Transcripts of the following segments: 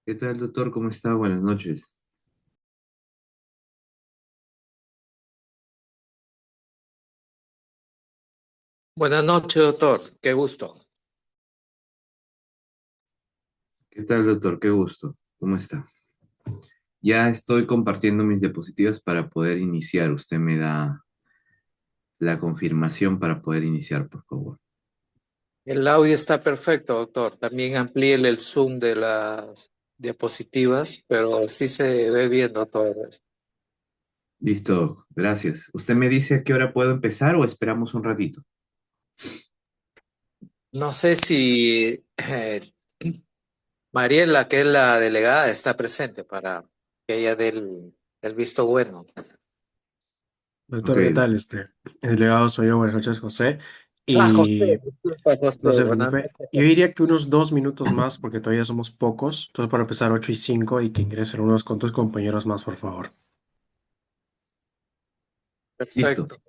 ¿Qué tal, doctor? ¿Cómo está? Buenas noches. Buenas noches, doctor. Qué gusto. ¿Qué tal, doctor? Qué gusto. ¿Cómo está? Ya estoy compartiendo mis diapositivas para poder iniciar. Usted me da la confirmación para poder iniciar, por favor. El audio está perfecto, doctor. También amplíele el zoom de las diapositivas, pero sí se ve bien, doctor. Listo, gracias. ¿Usted me dice a qué hora puedo empezar o esperamos un ratito? No sé si Mariela, que es la delegada, está presente para que ella dé el visto bueno. Ok, Doctor, ¿qué tal? El delegado soy yo, buenas noches, José. Ah, José, Y disculpa, José. no se Buenas preocupe, noches. yo diría que unos 2 minutos más, porque todavía somos pocos. Entonces, para empezar, 8:05 y que ingresen unos cuantos compañeros más, por favor. listo. Perfecto.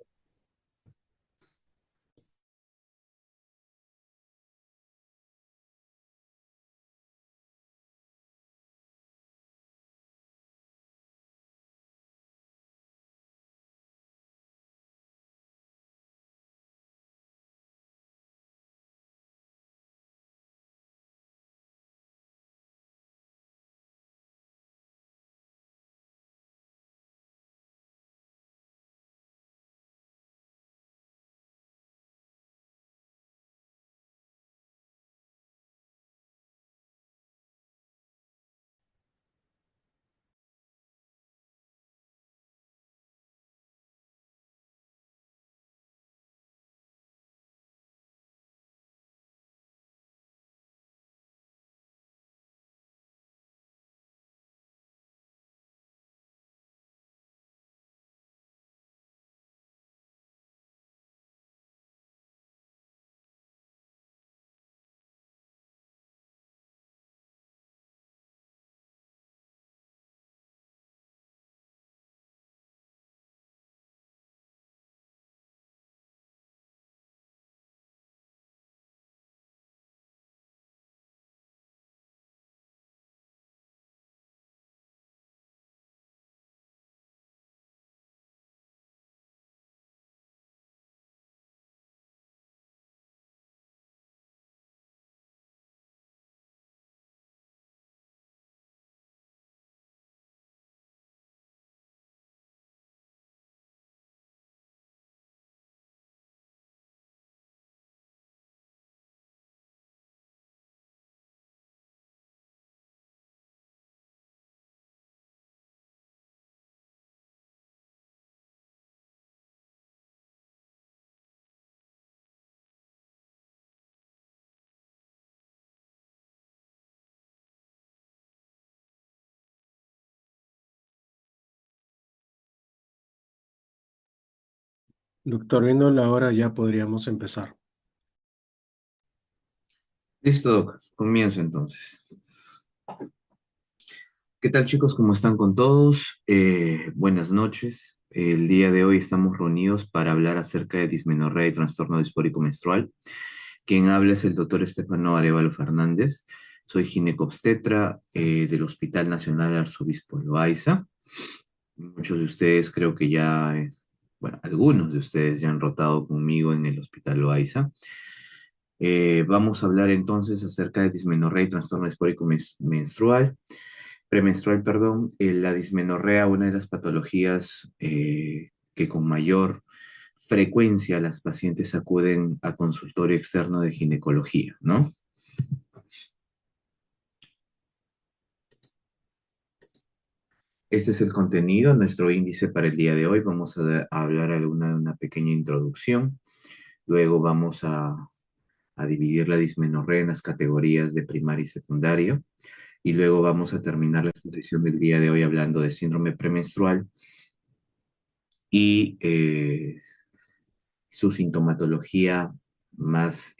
Doctor, viendo la hora, ya podríamos empezar. Listo, doc. Comienzo entonces. ¿Qué tal, chicos? ¿Cómo están con todos? Buenas noches. El día de hoy estamos reunidos para hablar acerca de dismenorrea y trastorno disfórico menstrual. Quien habla es el doctor Estefano Arevalo Fernández. Soy ginecobstetra del Hospital Nacional Arzobispo Loaiza. Muchos de ustedes creo que ya, bueno, algunos de ustedes ya han rotado conmigo en el Hospital Loaiza. Vamos a hablar entonces acerca de dismenorrea y trastorno disfórico menstrual premenstrual, perdón, la dismenorrea, una de las patologías que con mayor frecuencia las pacientes acuden a consultorio externo de ginecología, ¿no? Este es el contenido, nuestro índice para el día de hoy. Vamos a hablar una pequeña introducción. Luego vamos a dividir la dismenorrea en las categorías de primaria y secundaria. Y luego vamos a terminar la exposición del día de hoy hablando de síndrome premenstrual y su sintomatología más,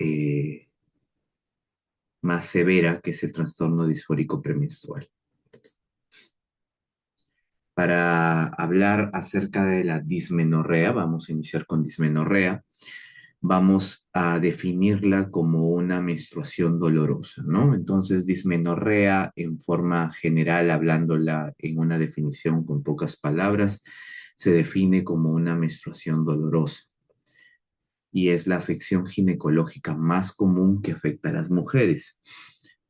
más severa, que es el trastorno disfórico premenstrual. Para hablar acerca de la dismenorrea, vamos a iniciar con dismenorrea. vamos a definirla como una menstruación dolorosa, ¿no? Entonces, dismenorrea, en forma general, hablándola en una definición con pocas palabras, se define como una menstruación dolorosa y es la afección ginecológica más común que afecta a las mujeres.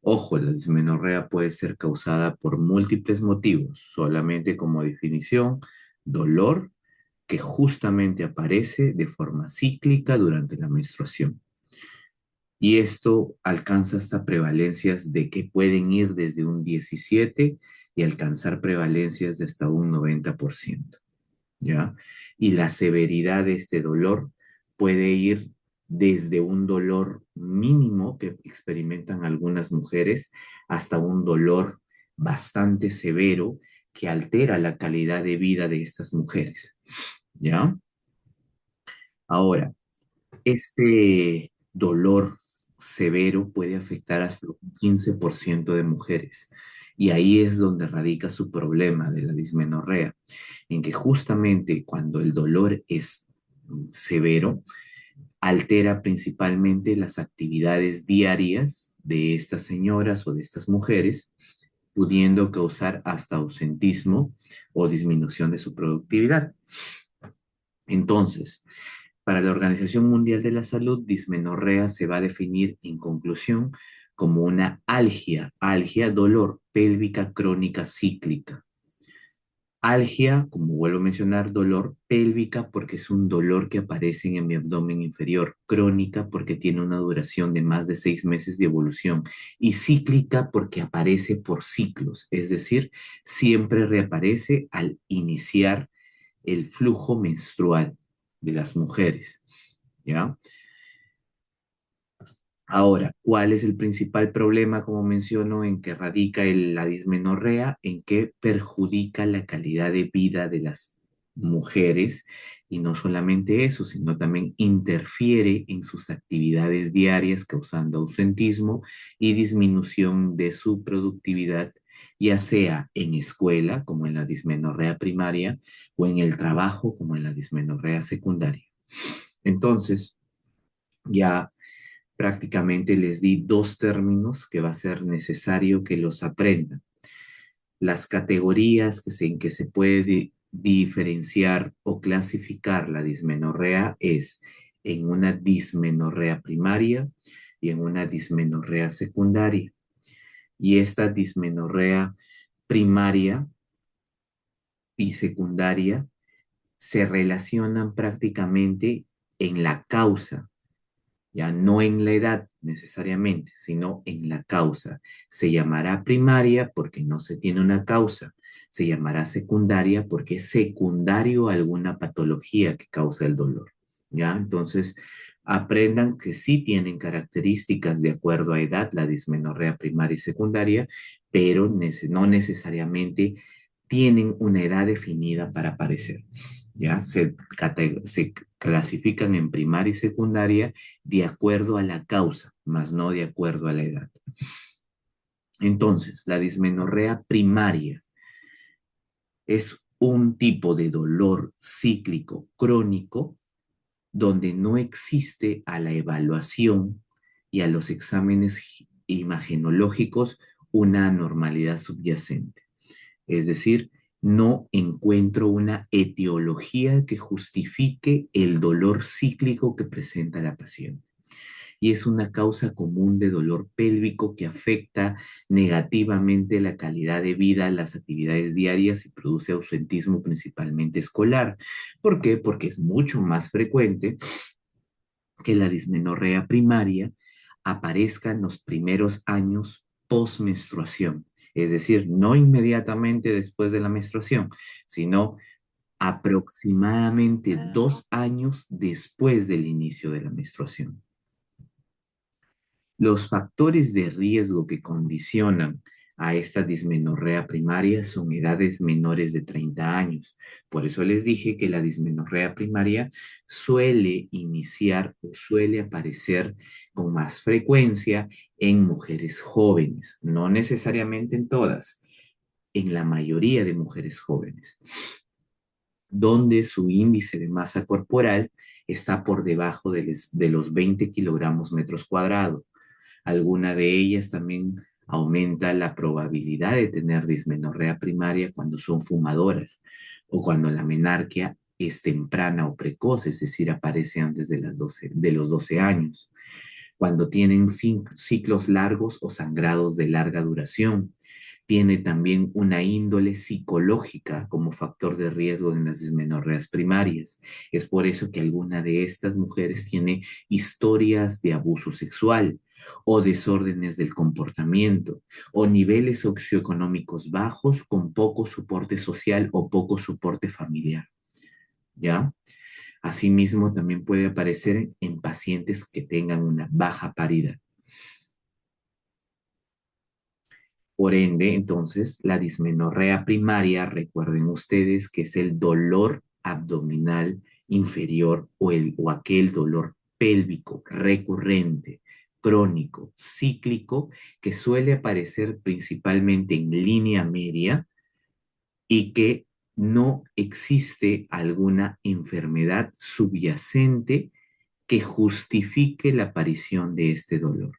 Ojo, la dismenorrea puede ser causada por múltiples motivos, solamente como definición, dolor que justamente aparece de forma cíclica durante la menstruación. Y esto alcanza hasta prevalencias de que pueden ir desde un 17 y alcanzar prevalencias de hasta un 90%. ¿Ya? Y la severidad de este dolor puede ir desde un dolor mínimo que experimentan algunas mujeres hasta un dolor bastante severo que altera la calidad de vida de estas mujeres, ¿ya? Ahora, este dolor severo puede afectar hasta un 15% de mujeres. Y ahí es donde radica su problema de la dismenorrea, en que justamente cuando el dolor es severo, altera principalmente las actividades diarias de estas señoras o de estas mujeres, pudiendo causar hasta ausentismo o disminución de su productividad. Entonces, para la Organización Mundial de la Salud, dismenorrea se va a definir en conclusión como una algia, dolor pélvica crónica cíclica. Algia, como vuelvo a mencionar, dolor pélvica porque es un dolor que aparece en mi abdomen inferior, crónica porque tiene una duración de más de 6 meses de evolución y cíclica porque aparece por ciclos, es decir, siempre reaparece al iniciar el flujo menstrual de las mujeres, ¿ya? Ahora, ¿cuál es el principal problema, como menciono, en que radica la dismenorrea? En que perjudica la calidad de vida de las mujeres y no solamente eso, sino también interfiere en sus actividades diarias, causando ausentismo y disminución de su productividad, ya sea en escuela, como en la dismenorrea primaria, o en el trabajo, como en la dismenorrea secundaria. Entonces, ya prácticamente les di dos términos que va a ser necesario que los aprendan. Las categorías en que se puede diferenciar o clasificar la dismenorrea es en una dismenorrea primaria y en una dismenorrea secundaria. Y esta dismenorrea primaria y secundaria se relacionan prácticamente en la causa, ya no en la edad necesariamente, sino en la causa. Se llamará primaria porque no se tiene una causa, se llamará secundaria porque es secundario a alguna patología que causa el dolor, ¿ya? Entonces, aprendan que sí tienen características de acuerdo a edad, la dismenorrea primaria y secundaria, pero no necesariamente tienen una edad definida para aparecer. ¿Ya? Se clasifican en primaria y secundaria de acuerdo a la causa, más no de acuerdo a la edad. Entonces, la dismenorrea primaria es un tipo de dolor cíclico crónico donde no existe a la evaluación y a los exámenes imagenológicos una anormalidad subyacente. Es decir, no encuentro una etiología que justifique el dolor cíclico que presenta la paciente. Y es una causa común de dolor pélvico que afecta negativamente la calidad de vida, las actividades diarias y produce ausentismo principalmente escolar. ¿Por qué? Porque es mucho más frecuente que la dismenorrea primaria aparezca en los primeros años postmenstruación, es decir, no inmediatamente después de la menstruación, sino aproximadamente 2 años después del inicio de la menstruación. Los factores de riesgo que condicionan a esta dismenorrea primaria son edades menores de 30 años. Por eso les dije que la dismenorrea primaria suele iniciar o suele aparecer con más frecuencia en mujeres jóvenes, no necesariamente en todas, en la mayoría de mujeres jóvenes, donde su índice de masa corporal está por debajo de los 20 kilogramos metros cuadrados. Alguna de ellas también aumenta la probabilidad de tener dismenorrea primaria cuando son fumadoras o cuando la menarquia es temprana o precoz, es decir, aparece antes de los 12 años, cuando tienen ciclos largos o sangrados de larga duración. Tiene también una índole psicológica como factor de riesgo en las dismenorreas primarias. Es por eso que alguna de estas mujeres tiene historias de abuso sexual o desórdenes del comportamiento o niveles socioeconómicos bajos con poco soporte social o poco soporte familiar. ¿Ya? Asimismo, también puede aparecer en pacientes que tengan una baja paridad. Por ende, entonces, la dismenorrea primaria, recuerden ustedes que es el dolor abdominal inferior o aquel dolor pélvico recurrente, crónico, cíclico, que suele aparecer principalmente en línea media y que no existe alguna enfermedad subyacente que justifique la aparición de este dolor.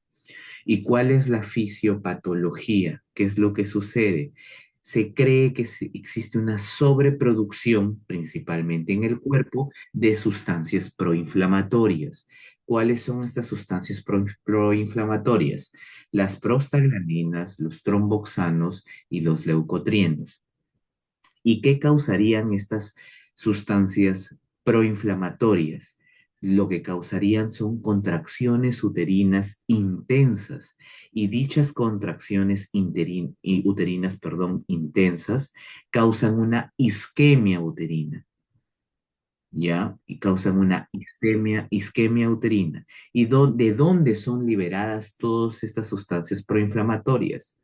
¿Y cuál es la fisiopatología? ¿Qué es lo que sucede? Se cree que existe una sobreproducción, principalmente en el cuerpo, de sustancias proinflamatorias. ¿Cuáles son estas sustancias proinflamatorias? Las prostaglandinas, los tromboxanos y los leucotrienos. ¿Y qué causarían estas sustancias proinflamatorias? Lo que causarían son contracciones uterinas intensas y dichas contracciones uterinas, intensas causan una isquemia uterina, ¿ya? Y causan una isquemia uterina. ¿Y de dónde son liberadas todas estas sustancias proinflamatorias?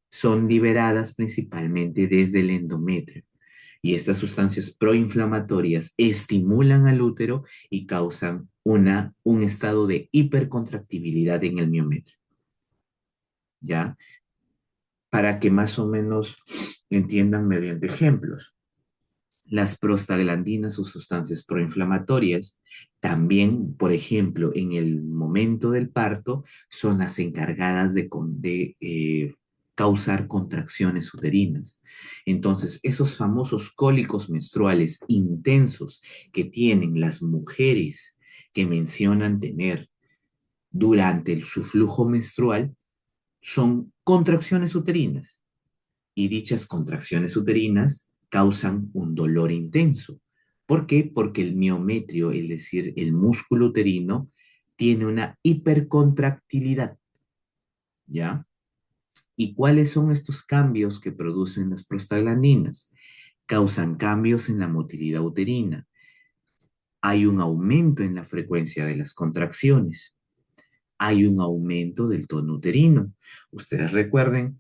Son liberadas principalmente desde el endometrio. Y estas sustancias proinflamatorias estimulan al útero y causan un estado de hipercontractibilidad en el miometrio. ¿Ya? Para que más o menos entiendan mediante ejemplos. Las prostaglandinas o sustancias proinflamatorias también, por ejemplo, en el momento del parto, son las encargadas de causar contracciones uterinas. Entonces, esos famosos cólicos menstruales intensos que tienen las mujeres que mencionan tener durante su flujo menstrual son contracciones uterinas y dichas contracciones uterinas causan un dolor intenso. ¿Por qué? Porque el miometrio, es decir, el músculo uterino, tiene una hipercontractilidad, ¿ya? ¿Y cuáles son estos cambios que producen las prostaglandinas? Causan cambios en la motilidad uterina. Hay un aumento en la frecuencia de las contracciones. Hay un aumento del tono uterino. Ustedes recuerden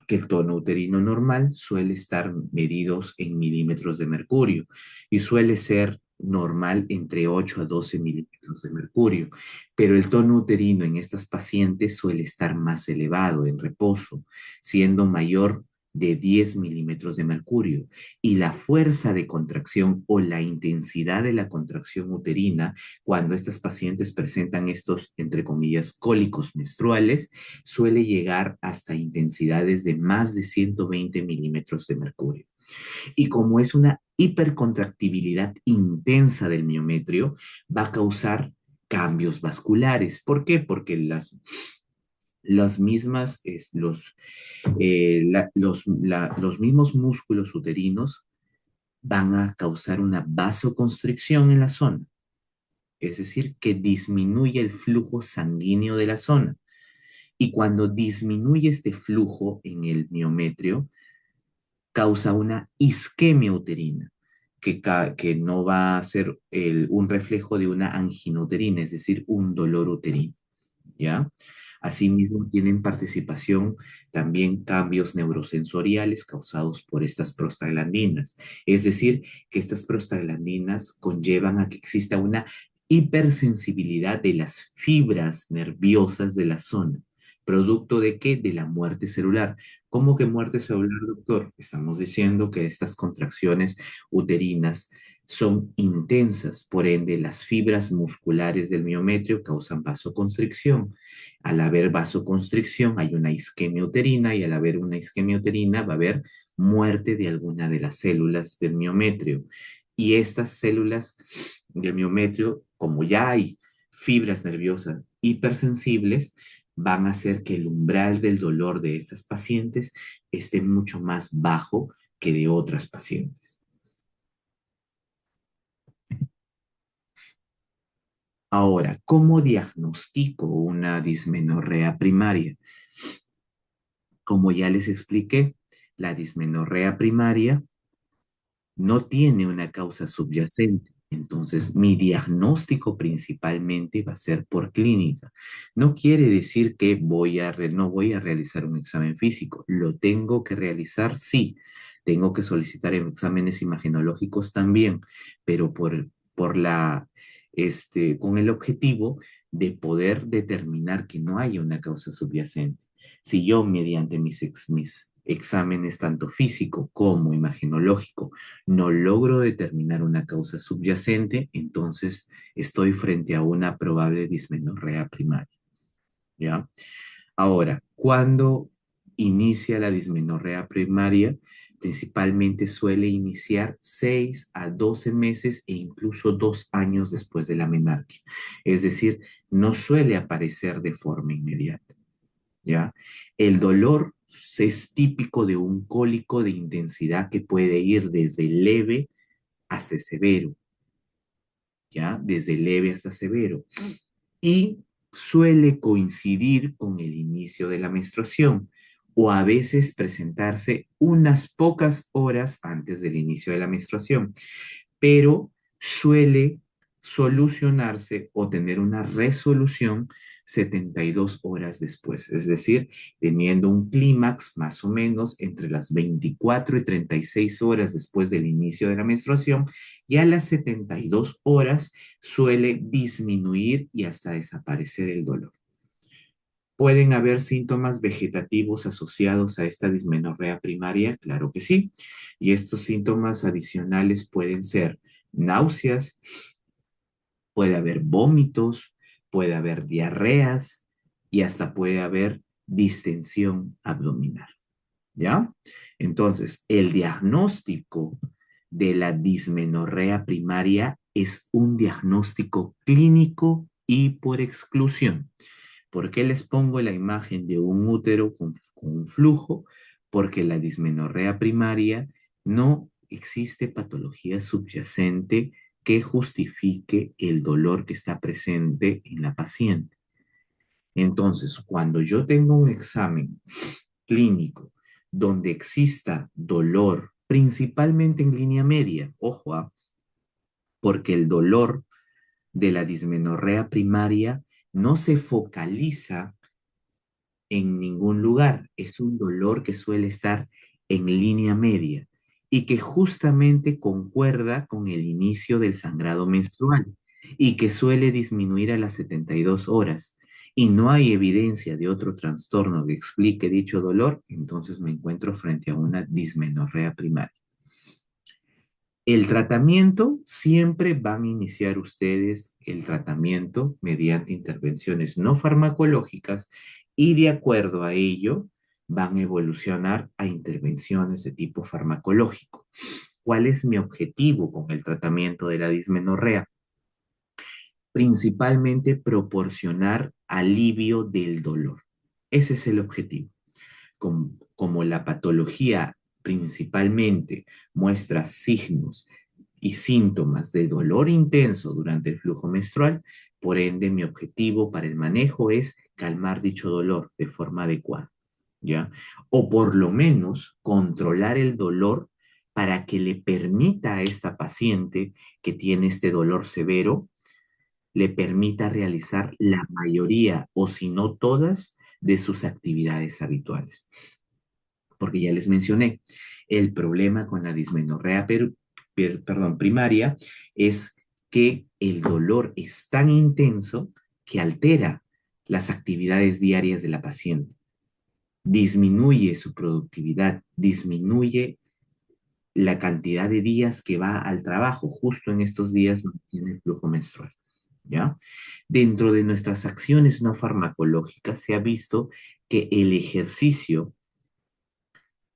que el tono uterino normal suele estar medidos en milímetros de mercurio y suele ser normal entre 8 a 12 milímetros de mercurio, pero el tono uterino en estas pacientes suele estar más elevado en reposo, siendo mayor de 10 milímetros de mercurio, y la fuerza de contracción o la intensidad de la contracción uterina cuando estas pacientes presentan estos, entre comillas, cólicos menstruales, suele llegar hasta intensidades de más de 120 milímetros de mercurio. Y como es una hipercontractibilidad intensa del miometrio, va a causar cambios vasculares. ¿Por qué? Porque las mismas, los mismos músculos uterinos van a causar una vasoconstricción en la zona, es decir, que disminuye el flujo sanguíneo de la zona. Y cuando disminuye este flujo en el miometrio, causa una isquemia uterina, que no va a ser un reflejo de una angina uterina, es decir, un dolor uterino, ¿ya? Asimismo, tienen participación también cambios neurosensoriales causados por estas prostaglandinas. Es decir, que estas prostaglandinas conllevan a que exista una hipersensibilidad de las fibras nerviosas de la zona. ¿Producto de qué? De la muerte celular. ¿Cómo que muerte celular, doctor? Estamos diciendo que estas contracciones uterinas son intensas, por ende las fibras musculares del miometrio causan vasoconstricción. Al haber vasoconstricción hay una isquemia uterina y al haber una isquemia uterina va a haber muerte de alguna de las células del miometrio. Y estas células del miometrio, como ya hay fibras nerviosas hipersensibles, van a hacer que el umbral del dolor de estas pacientes esté mucho más bajo que de otras pacientes. Ahora, ¿cómo diagnostico una dismenorrea primaria? Como ya les expliqué, la dismenorrea primaria no tiene una causa subyacente. Entonces, mi diagnóstico principalmente va a ser por clínica. No quiere decir que no voy a realizar un examen físico. ¿Lo tengo que realizar? Sí. Tengo que solicitar exámenes imagenológicos también, pero con el objetivo de poder determinar que no haya una causa subyacente. Si yo, mediante mis exámenes tanto físico como imagenológico, no logro determinar una causa subyacente, entonces estoy frente a una probable dismenorrea primaria, ¿ya? Ahora, ¿cuándo inicia la dismenorrea primaria? Principalmente suele iniciar 6 a 12 meses e incluso 2 años después de la menarquia. Es decir, no suele aparecer de forma inmediata, ¿ya? El dolor es típico de un cólico de intensidad que puede ir desde leve hasta severo, ¿ya? Desde leve hasta severo. Y suele coincidir con el inicio de la menstruación o a veces presentarse unas pocas horas antes del inicio de la menstruación, pero suele solucionarse o tener una resolución 72 horas después, es decir, teniendo un clímax más o menos entre las 24 y 36 horas después del inicio de la menstruación, y a las 72 horas suele disminuir y hasta desaparecer el dolor. ¿Pueden haber síntomas vegetativos asociados a esta dismenorrea primaria? Claro que sí. Y estos síntomas adicionales pueden ser náuseas, puede haber vómitos, puede haber diarreas y hasta puede haber distensión abdominal. ¿Ya? Entonces, el diagnóstico de la dismenorrea primaria es un diagnóstico clínico y por exclusión. ¿Por qué les pongo la imagen de un útero con un flujo? Porque la dismenorrea primaria no existe patología subyacente que justifique el dolor que está presente en la paciente. Entonces, cuando yo tengo un examen clínico donde exista dolor, principalmente en línea media, ojo, porque el dolor de la dismenorrea primaria no se focaliza en ningún lugar, es un dolor que suele estar en línea media y que justamente concuerda con el inicio del sangrado menstrual y que suele disminuir a las 72 horas y no hay evidencia de otro trastorno que explique dicho dolor, entonces me encuentro frente a una dismenorrea primaria. El tratamiento, siempre van a iniciar ustedes el tratamiento mediante intervenciones no farmacológicas y de acuerdo a ello van a evolucionar a intervenciones de tipo farmacológico. ¿Cuál es mi objetivo con el tratamiento de la dismenorrea? Principalmente proporcionar alivio del dolor. Ese es el objetivo. Como la patología principalmente muestra signos y síntomas de dolor intenso durante el flujo menstrual, por ende mi objetivo para el manejo es calmar dicho dolor de forma adecuada, ¿ya? O por lo menos controlar el dolor para que le permita a esta paciente que tiene este dolor severo, le permita realizar la mayoría o si no todas de sus actividades habituales. Porque ya les mencioné, el problema con la dismenorrea primaria es que el dolor es tan intenso que altera las actividades diarias de la paciente, disminuye su productividad, disminuye la cantidad de días que va al trabajo, justo en estos días donde tiene el flujo menstrual, ¿ya? Dentro de nuestras acciones no farmacológicas se ha visto que el ejercicio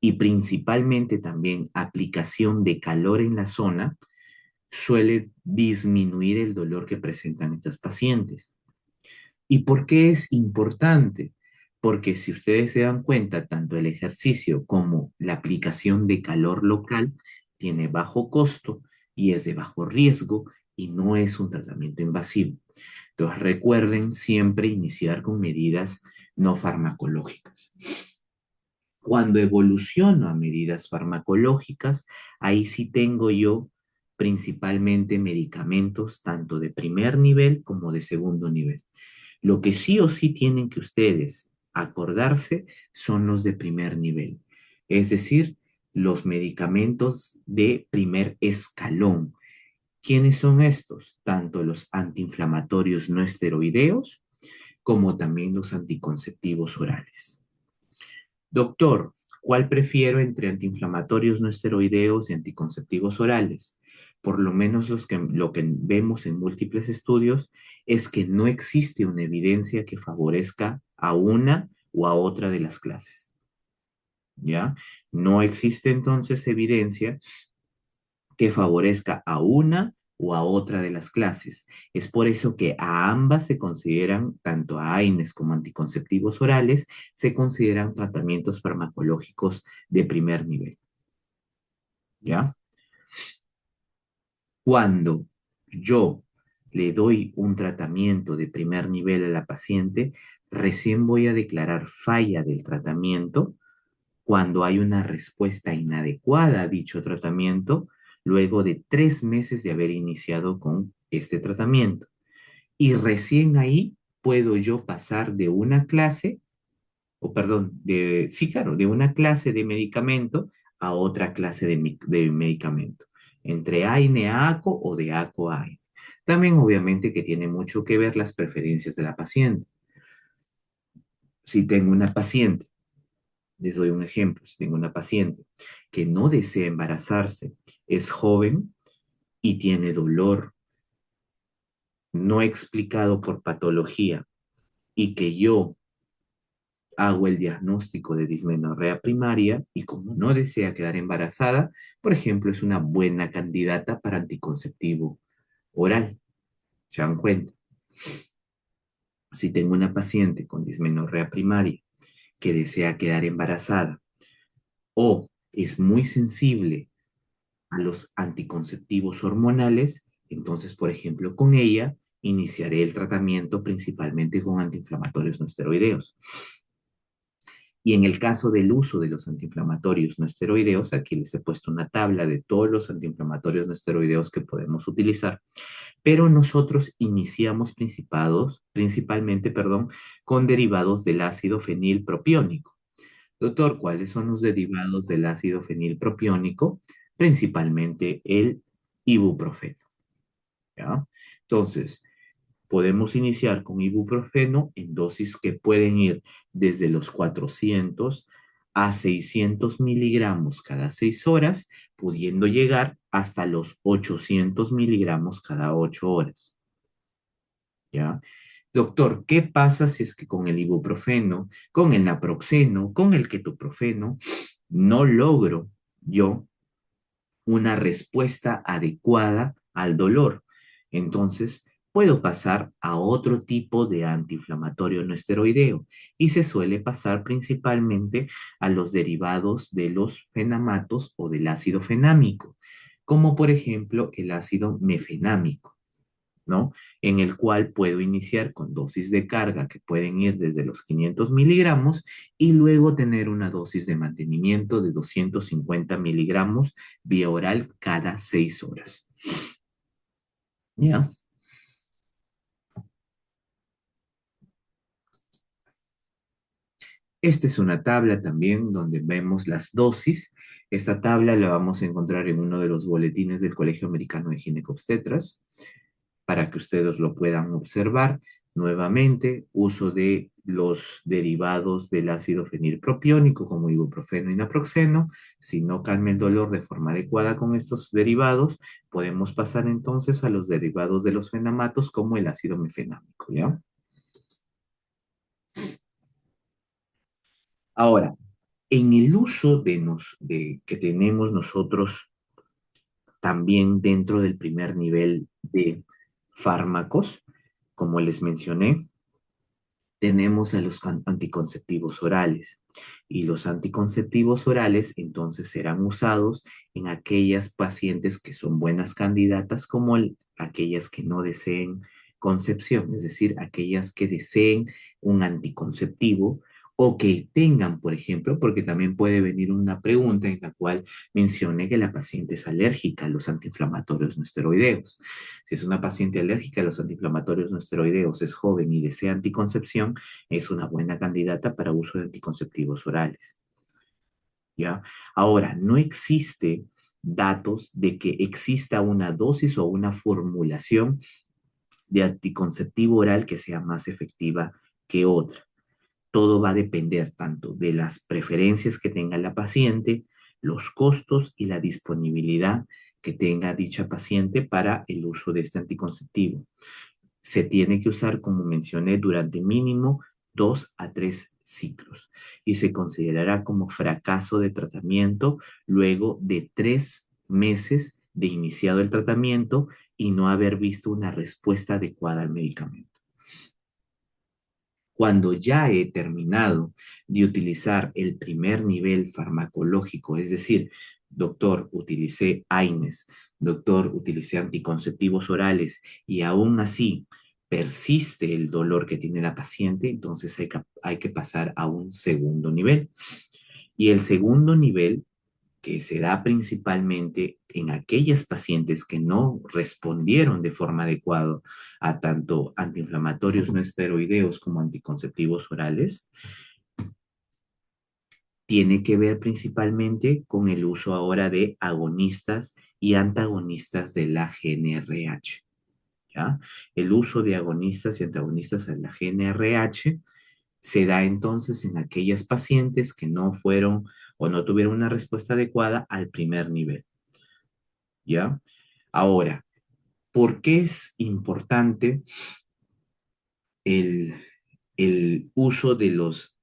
y principalmente también aplicación de calor en la zona suele disminuir el dolor que presentan estas pacientes. ¿Y por qué es importante? Porque si ustedes se dan cuenta, tanto el ejercicio como la aplicación de calor local tiene bajo costo y es de bajo riesgo y no es un tratamiento invasivo. Entonces recuerden siempre iniciar con medidas no farmacológicas. Cuando evoluciono a medidas farmacológicas, ahí sí tengo yo principalmente medicamentos tanto de primer nivel como de segundo nivel. Lo que sí o sí tienen que ustedes acordarse son los de primer nivel, es decir, los medicamentos de primer escalón. ¿Quiénes son estos? Tanto los antiinflamatorios no esteroideos como también los anticonceptivos orales. Doctor, ¿cuál prefiero entre antiinflamatorios no esteroideos y anticonceptivos orales? Por lo menos lo que vemos en múltiples estudios es que no existe una evidencia que favorezca a una o a otra de las clases, ¿ya? No existe entonces evidencia que favorezca a una o a otra de las clases. Es por eso que a ambas se consideran, tanto a AINES como anticonceptivos orales, se consideran tratamientos farmacológicos de primer nivel. ¿Ya? Cuando yo le doy un tratamiento de primer nivel a la paciente, recién voy a declarar falla del tratamiento cuando hay una respuesta inadecuada a dicho tratamiento luego de 3 meses de haber iniciado con este tratamiento. Y recién ahí puedo yo pasar de una clase, o perdón, sí, claro, de una clase de medicamento a otra clase de medicamento, entre AINE a ACO o de ACO a AINE. También obviamente que tiene mucho que ver las preferencias de la paciente. Si tengo una paciente, les doy un ejemplo, si tengo una paciente que no desea embarazarse, es joven y tiene dolor no explicado por patología y que yo hago el diagnóstico de dismenorrea primaria y como no desea quedar embarazada, por ejemplo, es una buena candidata para anticonceptivo oral. ¿Se dan cuenta? Si tengo una paciente con dismenorrea primaria que desea quedar embarazada o es muy sensible a los anticonceptivos hormonales, entonces, por ejemplo, con ella iniciaré el tratamiento principalmente con antiinflamatorios no esteroideos. Y en el caso del uso de los antiinflamatorios no esteroideos, aquí les he puesto una tabla de todos los antiinflamatorios no esteroideos que podemos utilizar, pero nosotros iniciamos principalmente, con derivados del ácido fenilpropiónico. Doctor, ¿cuáles son los derivados del ácido fenilpropiónico? Principalmente el ibuprofeno, ¿ya? Entonces, podemos iniciar con ibuprofeno en dosis que pueden ir desde los 400 a 600 miligramos cada 6 horas, pudiendo llegar hasta los 800 miligramos cada 8 horas, ¿ya? Doctor, ¿qué pasa si es que con el ibuprofeno, con el naproxeno, con el ketoprofeno, no logro yo una respuesta adecuada al dolor? Entonces, puedo pasar a otro tipo de antiinflamatorio no esteroideo y se suele pasar principalmente a los derivados de los fenamatos o del ácido fenámico, como por ejemplo el ácido mefenámico, ¿no? En el cual puedo iniciar con dosis de carga que pueden ir desde los 500 miligramos y luego tener una dosis de mantenimiento de 250 miligramos vía oral cada 6 horas. ¿Ya? Esta es una tabla también donde vemos las dosis. Esta tabla la vamos a encontrar en uno de los boletines del Colegio Americano de Ginecobstetras para que ustedes lo puedan observar. Nuevamente, uso de los derivados del ácido fenilpropiónico como ibuprofeno y naproxeno. Si no calma el dolor de forma adecuada con estos derivados, podemos pasar entonces a los derivados de los fenamatos como el ácido mefenámico, ¿ya? Ahora, en el uso que tenemos nosotros también dentro del primer nivel de fármacos, como les mencioné, tenemos a los anticonceptivos orales. Y los anticonceptivos orales entonces serán usados en aquellas pacientes que son buenas candidatas como aquellas que no deseen concepción, es decir, aquellas que deseen un anticonceptivo o que tengan, por ejemplo, porque también puede venir una pregunta en la cual mencione que la paciente es alérgica a los antiinflamatorios no esteroideos. Si es una paciente alérgica a los antiinflamatorios no esteroideos, es joven y desea anticoncepción, es una buena candidata para uso de anticonceptivos orales. ¿Ya? Ahora, no existe datos de que exista una dosis o una formulación de anticonceptivo oral que sea más efectiva que otra. Todo va a depender tanto de las preferencias que tenga la paciente, los costos y la disponibilidad que tenga dicha paciente para el uso de este anticonceptivo. Se tiene que usar, como mencioné, durante mínimo 2 a 3 ciclos y se considerará como fracaso de tratamiento luego de 3 meses de iniciado el tratamiento y no haber visto una respuesta adecuada al medicamento. Cuando ya he terminado de utilizar el primer nivel farmacológico, es decir, doctor, utilicé AINES, doctor, utilicé anticonceptivos orales y aún así persiste el dolor que tiene la paciente, entonces hay que pasar a un segundo nivel. Y el segundo nivel que se da principalmente en aquellas pacientes que no respondieron de forma adecuada a tanto antiinflamatorios no esteroideos como anticonceptivos orales, tiene que ver principalmente con el uso ahora de agonistas y antagonistas de la GnRH. ¿Ya? El uso de agonistas y antagonistas de la GnRH se da entonces en aquellas pacientes que no fueron o no tuvieron una respuesta adecuada al primer nivel. ¿Ya? Ahora, ¿por qué es importante el, el uso de los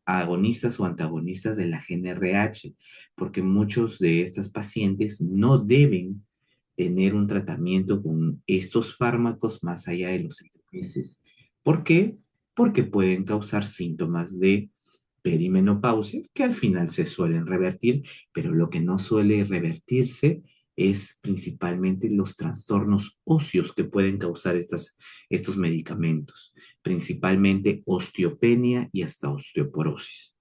agonistas o antagonistas de la GnRH? Porque muchos de estas pacientes no deben tener un tratamiento con estos fármacos más allá de los 6 meses. ¿Por qué? Porque pueden causar síntomas de perimenopausia que al final se suelen revertir, pero lo que no suele revertirse es principalmente los trastornos óseos que pueden causar estos medicamentos, principalmente osteopenia y hasta osteoporosis.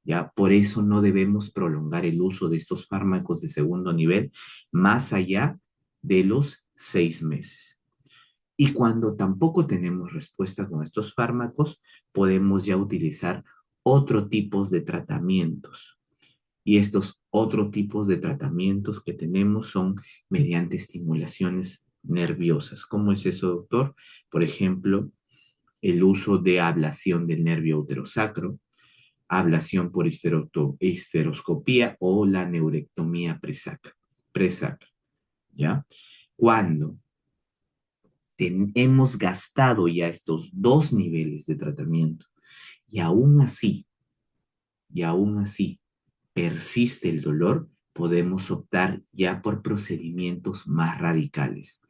¿Ya? Por eso no debemos prolongar el uso de estos fármacos de segundo nivel más allá de los 6 meses. Y cuando tampoco tenemos respuesta con estos fármacos, podemos ya utilizar otro tipos de tratamientos. Y estos otros tipos de tratamientos que tenemos son mediante estimulaciones nerviosas. ¿Cómo es eso, doctor? Por ejemplo, el uso de ablación del nervio uterosacro, ablación por histeroscopía o la neurectomía presacra, ¿ya? Cuando hemos gastado ya estos 2 niveles de tratamiento y aún así persiste el dolor, podemos optar ya por procedimientos más radicales.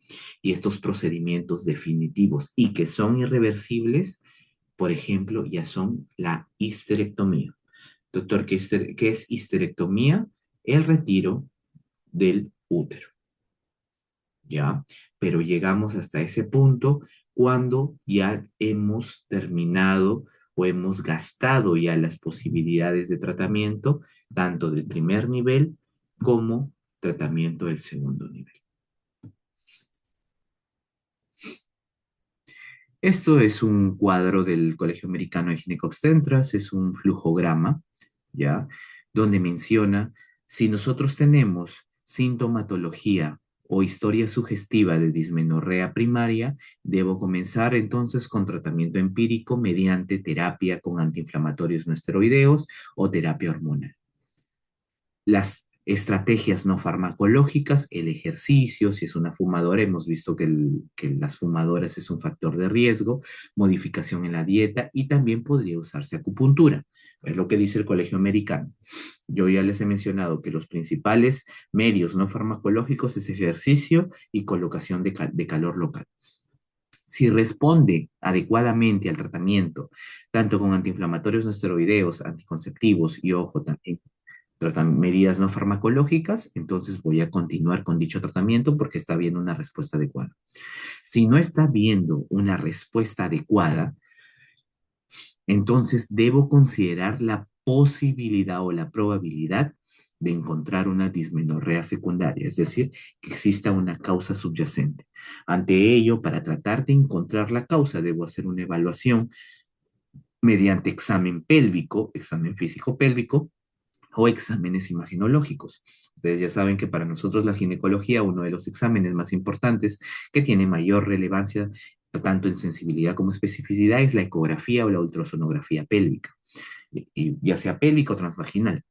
Y estos procedimientos definitivos y que son irreversibles, por ejemplo, ya son la histerectomía. Doctor, ¿qué es histerectomía? El retiro del útero. ¿Ya? Pero llegamos hasta ese punto cuando ya hemos terminado o hemos gastado ya las posibilidades de tratamiento, tanto del primer nivel como tratamiento del segundo nivel. Esto es un cuadro del Colegio Americano de Ginecobstetras, es un flujograma, ¿ya? Donde menciona si nosotros tenemos sintomatología o historia sugestiva de dismenorrea primaria, debo comenzar entonces con tratamiento empírico mediante terapia con antiinflamatorios no esteroideos o terapia hormonal. Las estrategias no farmacológicas, el ejercicio, si es una fumadora, hemos visto que las fumadoras es un factor de riesgo, modificación en la dieta y también podría usarse acupuntura. Es lo que dice el Colegio Americano. Yo ya les he mencionado que los principales medios no farmacológicos es ejercicio y colocación de calor local. Si responde adecuadamente al tratamiento, tanto con antiinflamatorios no esteroideos, anticonceptivos y, ojo, también medidas no farmacológicas, entonces voy a continuar con dicho tratamiento porque está viendo una respuesta adecuada. Si no está viendo una respuesta adecuada, entonces debo considerar la posibilidad o la probabilidad de encontrar una dismenorrea secundaria, es decir, que exista una causa subyacente. Ante ello, para tratar de encontrar la causa, debo hacer una evaluación mediante examen pélvico, examen físico pélvico, o exámenes imagenológicos. Ustedes ya saben que para nosotros la ginecología, uno de los exámenes más importantes que tiene mayor relevancia, tanto en sensibilidad como especificidad, es la ecografía o la ultrasonografía pélvica, ya sea pélvica o transvaginal.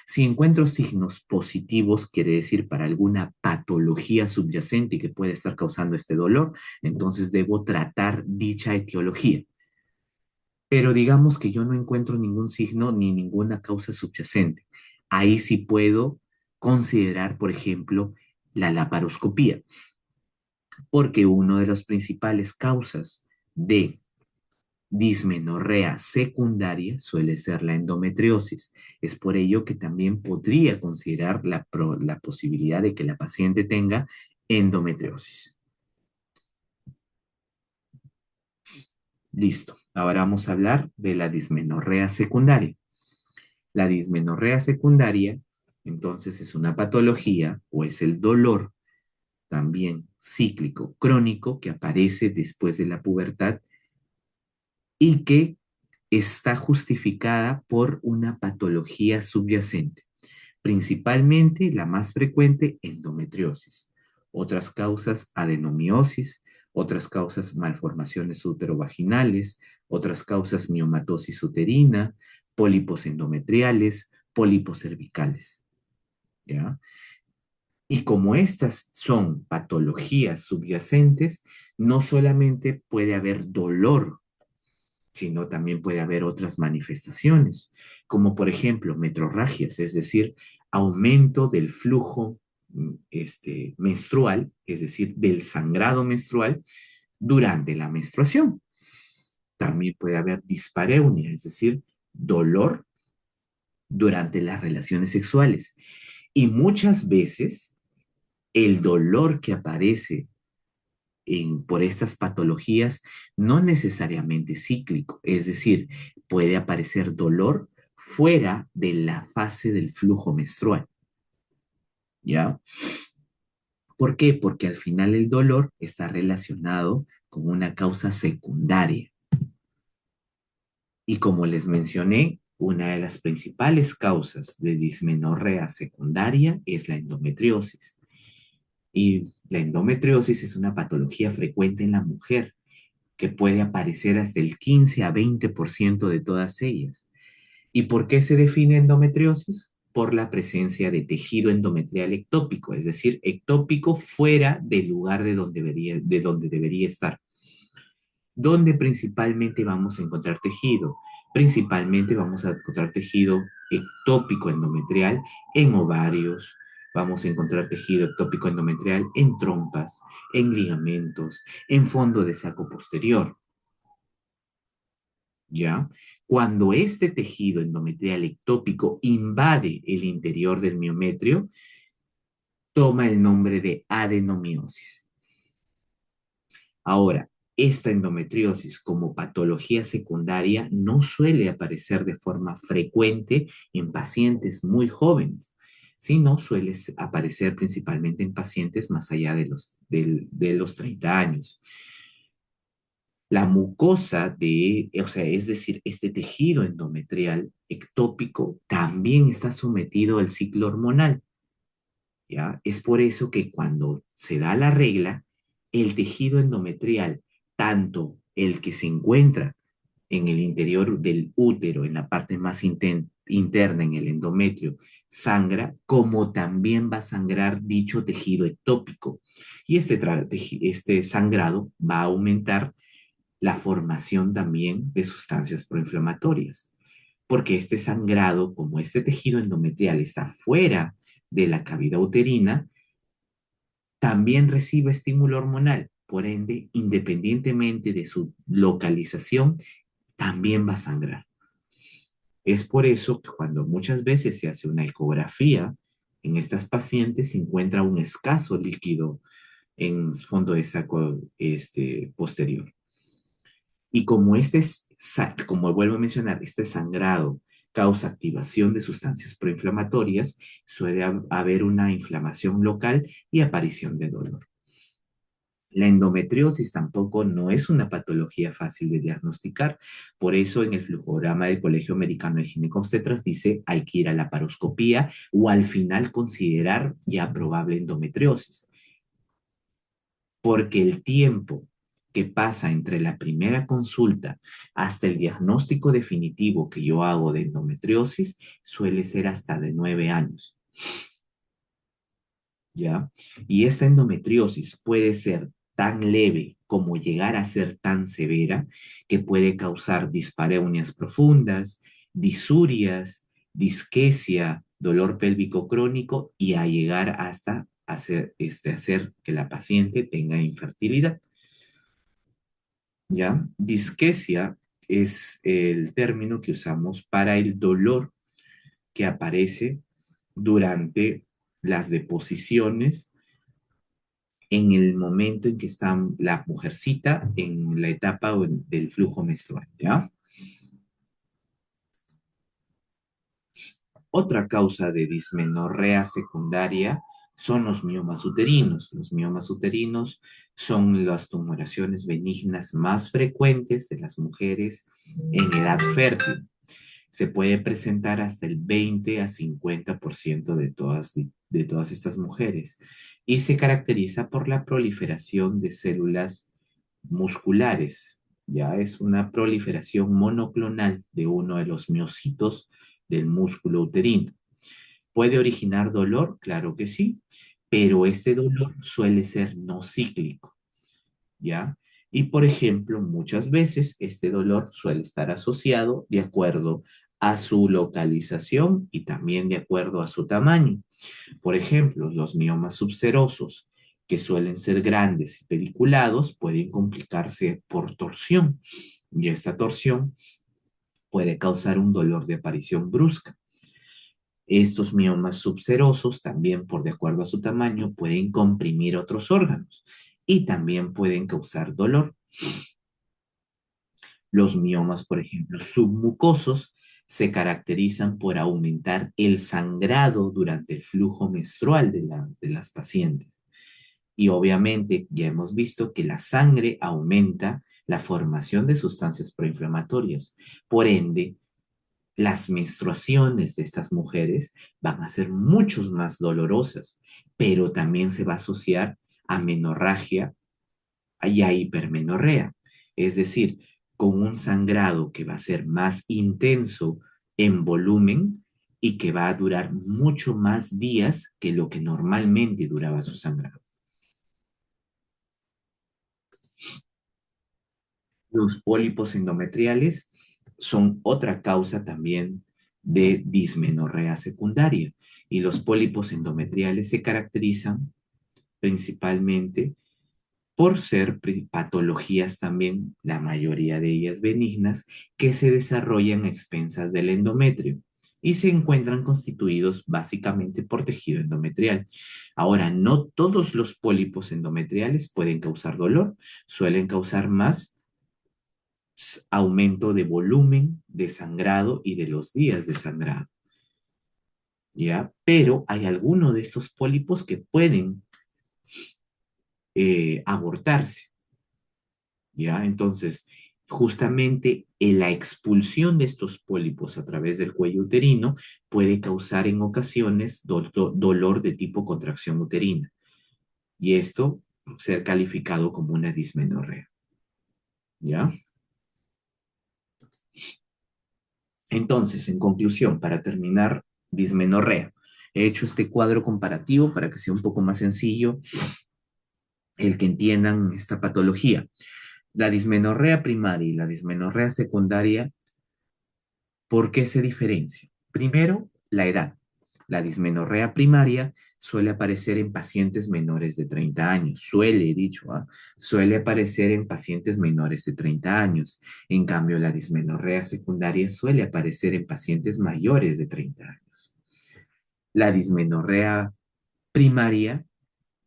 Si encuentro signos positivos, quiere decir para alguna patología subyacente que puede estar causando este dolor, entonces debo tratar dicha etiología. Pero digamos que yo no encuentro ningún signo ni ninguna causa subyacente. Ahí sí puedo considerar, por ejemplo, la laparoscopía, porque una de las principales causas de dismenorrea secundaria suele ser la endometriosis. Es por ello que también podría considerar la posibilidad de que la paciente tenga endometriosis. Listo. Ahora vamos a hablar de la dismenorrea secundaria. La dismenorrea secundaria, entonces, es una patología o es el dolor también cíclico crónico que aparece después de la pubertad y que está justificada por una patología subyacente, principalmente la más frecuente, endometriosis. Otras causas, adenomiosis, otras causas, malformaciones uterovaginales, otras causas, miomatosis uterina, pólipos endometriales, pólipos cervicales. ¿Ya? Y como estas son patologías subyacentes, no solamente puede haber dolor, sino también puede haber otras manifestaciones, como por ejemplo metrorragias, es decir, aumento del flujo menstrual, es decir, del sangrado menstrual durante la menstruación. También puede haber dispareunia, es decir, dolor durante las relaciones sexuales. Y muchas veces el dolor que aparece por estas patologías no necesariamente cíclico, es decir, puede aparecer dolor fuera de la fase del flujo menstrual. ¿Ya? ¿Por qué? Porque al final el dolor está relacionado con una causa secundaria. Y como les mencioné, una de las principales causas de dismenorrea secundaria es la endometriosis. Y la endometriosis es una patología frecuente en la mujer que puede aparecer hasta el 15 a 20% de todas ellas. ¿Y por qué se define endometriosis? Por la presencia de tejido endometrial ectópico, es decir, ectópico fuera del lugar de donde debería estar. ¿Dónde principalmente vamos a encontrar tejido? Principalmente vamos a encontrar tejido ectópico endometrial en ovarios, vamos a encontrar tejido ectópico endometrial en trompas, en ligamentos, en fondo de saco posterior. ¿Ya? Cuando este tejido endometrial ectópico invade el interior del miometrio, toma el nombre de adenomiosis. Ahora, esta endometriosis como patología secundaria no suele aparecer de forma frecuente en pacientes muy jóvenes, sino suele aparecer principalmente en pacientes más allá de los 30 años. La mucosa o sea, es decir, este tejido endometrial ectópico también está sometido al ciclo hormonal. ¿ya? Es por eso que cuando se da la regla, el tejido endometrial, tanto el que se encuentra en el interior del útero, en la parte más interna, en el endometrio, sangra, como también va a sangrar dicho tejido ectópico. Y este sangrado va a aumentar la formación también de sustancias proinflamatorias, porque este sangrado, como este tejido endometrial está fuera de la cavidad uterina, también recibe estímulo hormonal. Por ende, independientemente de su localización, también va a sangrar. Es por eso que cuando muchas veces se hace una ecografía, en estas pacientes se encuentra un escaso líquido en fondo de saco posterior. Y como como vuelvo a mencionar, este sangrado causa activación de sustancias proinflamatorias, suele haber una inflamación local y aparición de dolor. La endometriosis tampoco no es una patología fácil de diagnosticar, por eso en el flujograma del Colegio Americano de Ginecobstetras dice hay que ir a la paroscopía o al final considerar ya probable endometriosis, porque el tiempo que pasa entre la primera consulta hasta el diagnóstico definitivo que yo hago de endometriosis suele ser hasta de 9 años, ¿ya? Y esta endometriosis puede ser tan leve como llegar a ser tan severa que puede causar dispareunias profundas, disurias, disquesia, dolor pélvico crónico y a llegar hasta hacer que la paciente tenga infertilidad. ¿Ya? Disquesia es el término que usamos para el dolor que aparece durante las deposiciones en el momento en que está la mujercita en la etapa del flujo menstrual, ¿ya? Otra causa de dismenorrea secundaria son los miomas uterinos. Los miomas uterinos son las tumoraciones benignas más frecuentes de las mujeres en edad fértil. Se puede presentar hasta el 20 a 50% de todas estas mujeres y se caracteriza por la proliferación de células musculares. Ya es una proliferación monoclonal de uno de los miocitos del músculo uterino. ¿Puede originar dolor? Claro que sí, pero este dolor suele ser no cíclico, ¿ya? Y por ejemplo, muchas veces este dolor suele estar asociado de acuerdo a su localización y también de acuerdo a su tamaño. Por ejemplo, los miomas subserosos, que suelen ser grandes y pediculados, pueden complicarse por torsión. Y esta torsión puede causar un dolor de aparición brusca. Estos miomas subserosos también, por de acuerdo a su tamaño, pueden comprimir otros órganos y también pueden causar dolor. Los miomas, por ejemplo, submucosos, se caracterizan por aumentar el sangrado durante el flujo menstrual de las pacientes. Y obviamente ya hemos visto que la sangre aumenta la formación de sustancias proinflamatorias. Por ende, las menstruaciones de estas mujeres van a ser mucho más dolorosas, pero también se va a asociar a menorragia y a hipermenorrea. Es decir, con un sangrado que va a ser más intenso en volumen y que va a durar mucho más días que lo que normalmente duraba su sangrado. Los pólipos endometriales son otra causa también de dismenorrea secundaria y los pólipos endometriales se caracterizan principalmente por ser patologías también, la mayoría de ellas benignas, que se desarrollan a expensas del endometrio y se encuentran constituidos básicamente por tejido endometrial. Ahora, no todos los pólipos endometriales pueden causar dolor, suelen causar más aumento de volumen, de sangrado y de los días de sangrado, ¿ya? Pero hay algunos de estos pólipos que pueden abortarse, ¿ya? Entonces, justamente la expulsión de estos pólipos a través del cuello uterino puede causar en ocasiones dolor de tipo contracción uterina y esto ser calificado como una dismenorrea. ¿Ya? Entonces, en conclusión, para terminar, dismenorrea. He hecho este cuadro comparativo para que sea un poco más sencillo el que entiendan esta patología. La dismenorrea primaria y la dismenorrea secundaria, ¿por qué se diferencian? Primero, la edad. La dismenorrea primaria suele aparecer en pacientes menores de 30 años. Suele, he dicho, suele aparecer en pacientes menores de 30 años. En cambio, la dismenorrea secundaria suele aparecer en pacientes mayores de 30 años. La dismenorrea primaria,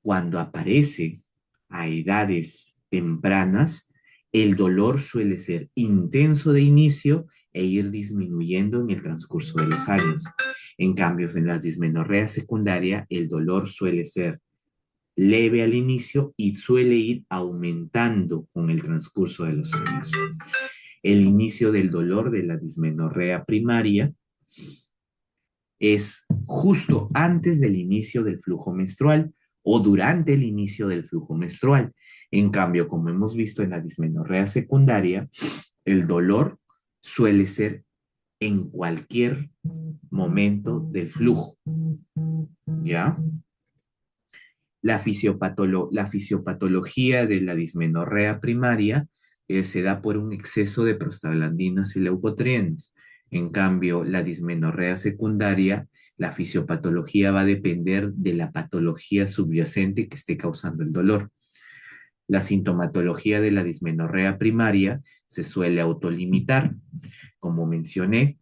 cuando aparece a edades tempranas, el dolor suele ser intenso de inicio e ir disminuyendo en el transcurso de los años. En cambio, en la dismenorrea secundaria, el dolor suele ser leve al inicio y suele ir aumentando con el transcurso de los años. El inicio del dolor de la dismenorrea primaria es justo antes del inicio del flujo menstrual o durante el inicio del flujo menstrual. En cambio, como hemos visto en la dismenorrea secundaria, el dolor suele ser en cualquier momento del flujo. ¿Ya? La fisiopatología de la dismenorrea primaria se da por un exceso de prostaglandinas y leucotrienos. En cambio, la dismenorrea secundaria, la fisiopatología va a depender de la patología subyacente que esté causando el dolor. La sintomatología de la dismenorrea primaria se suele autolimitar. Como mencioné,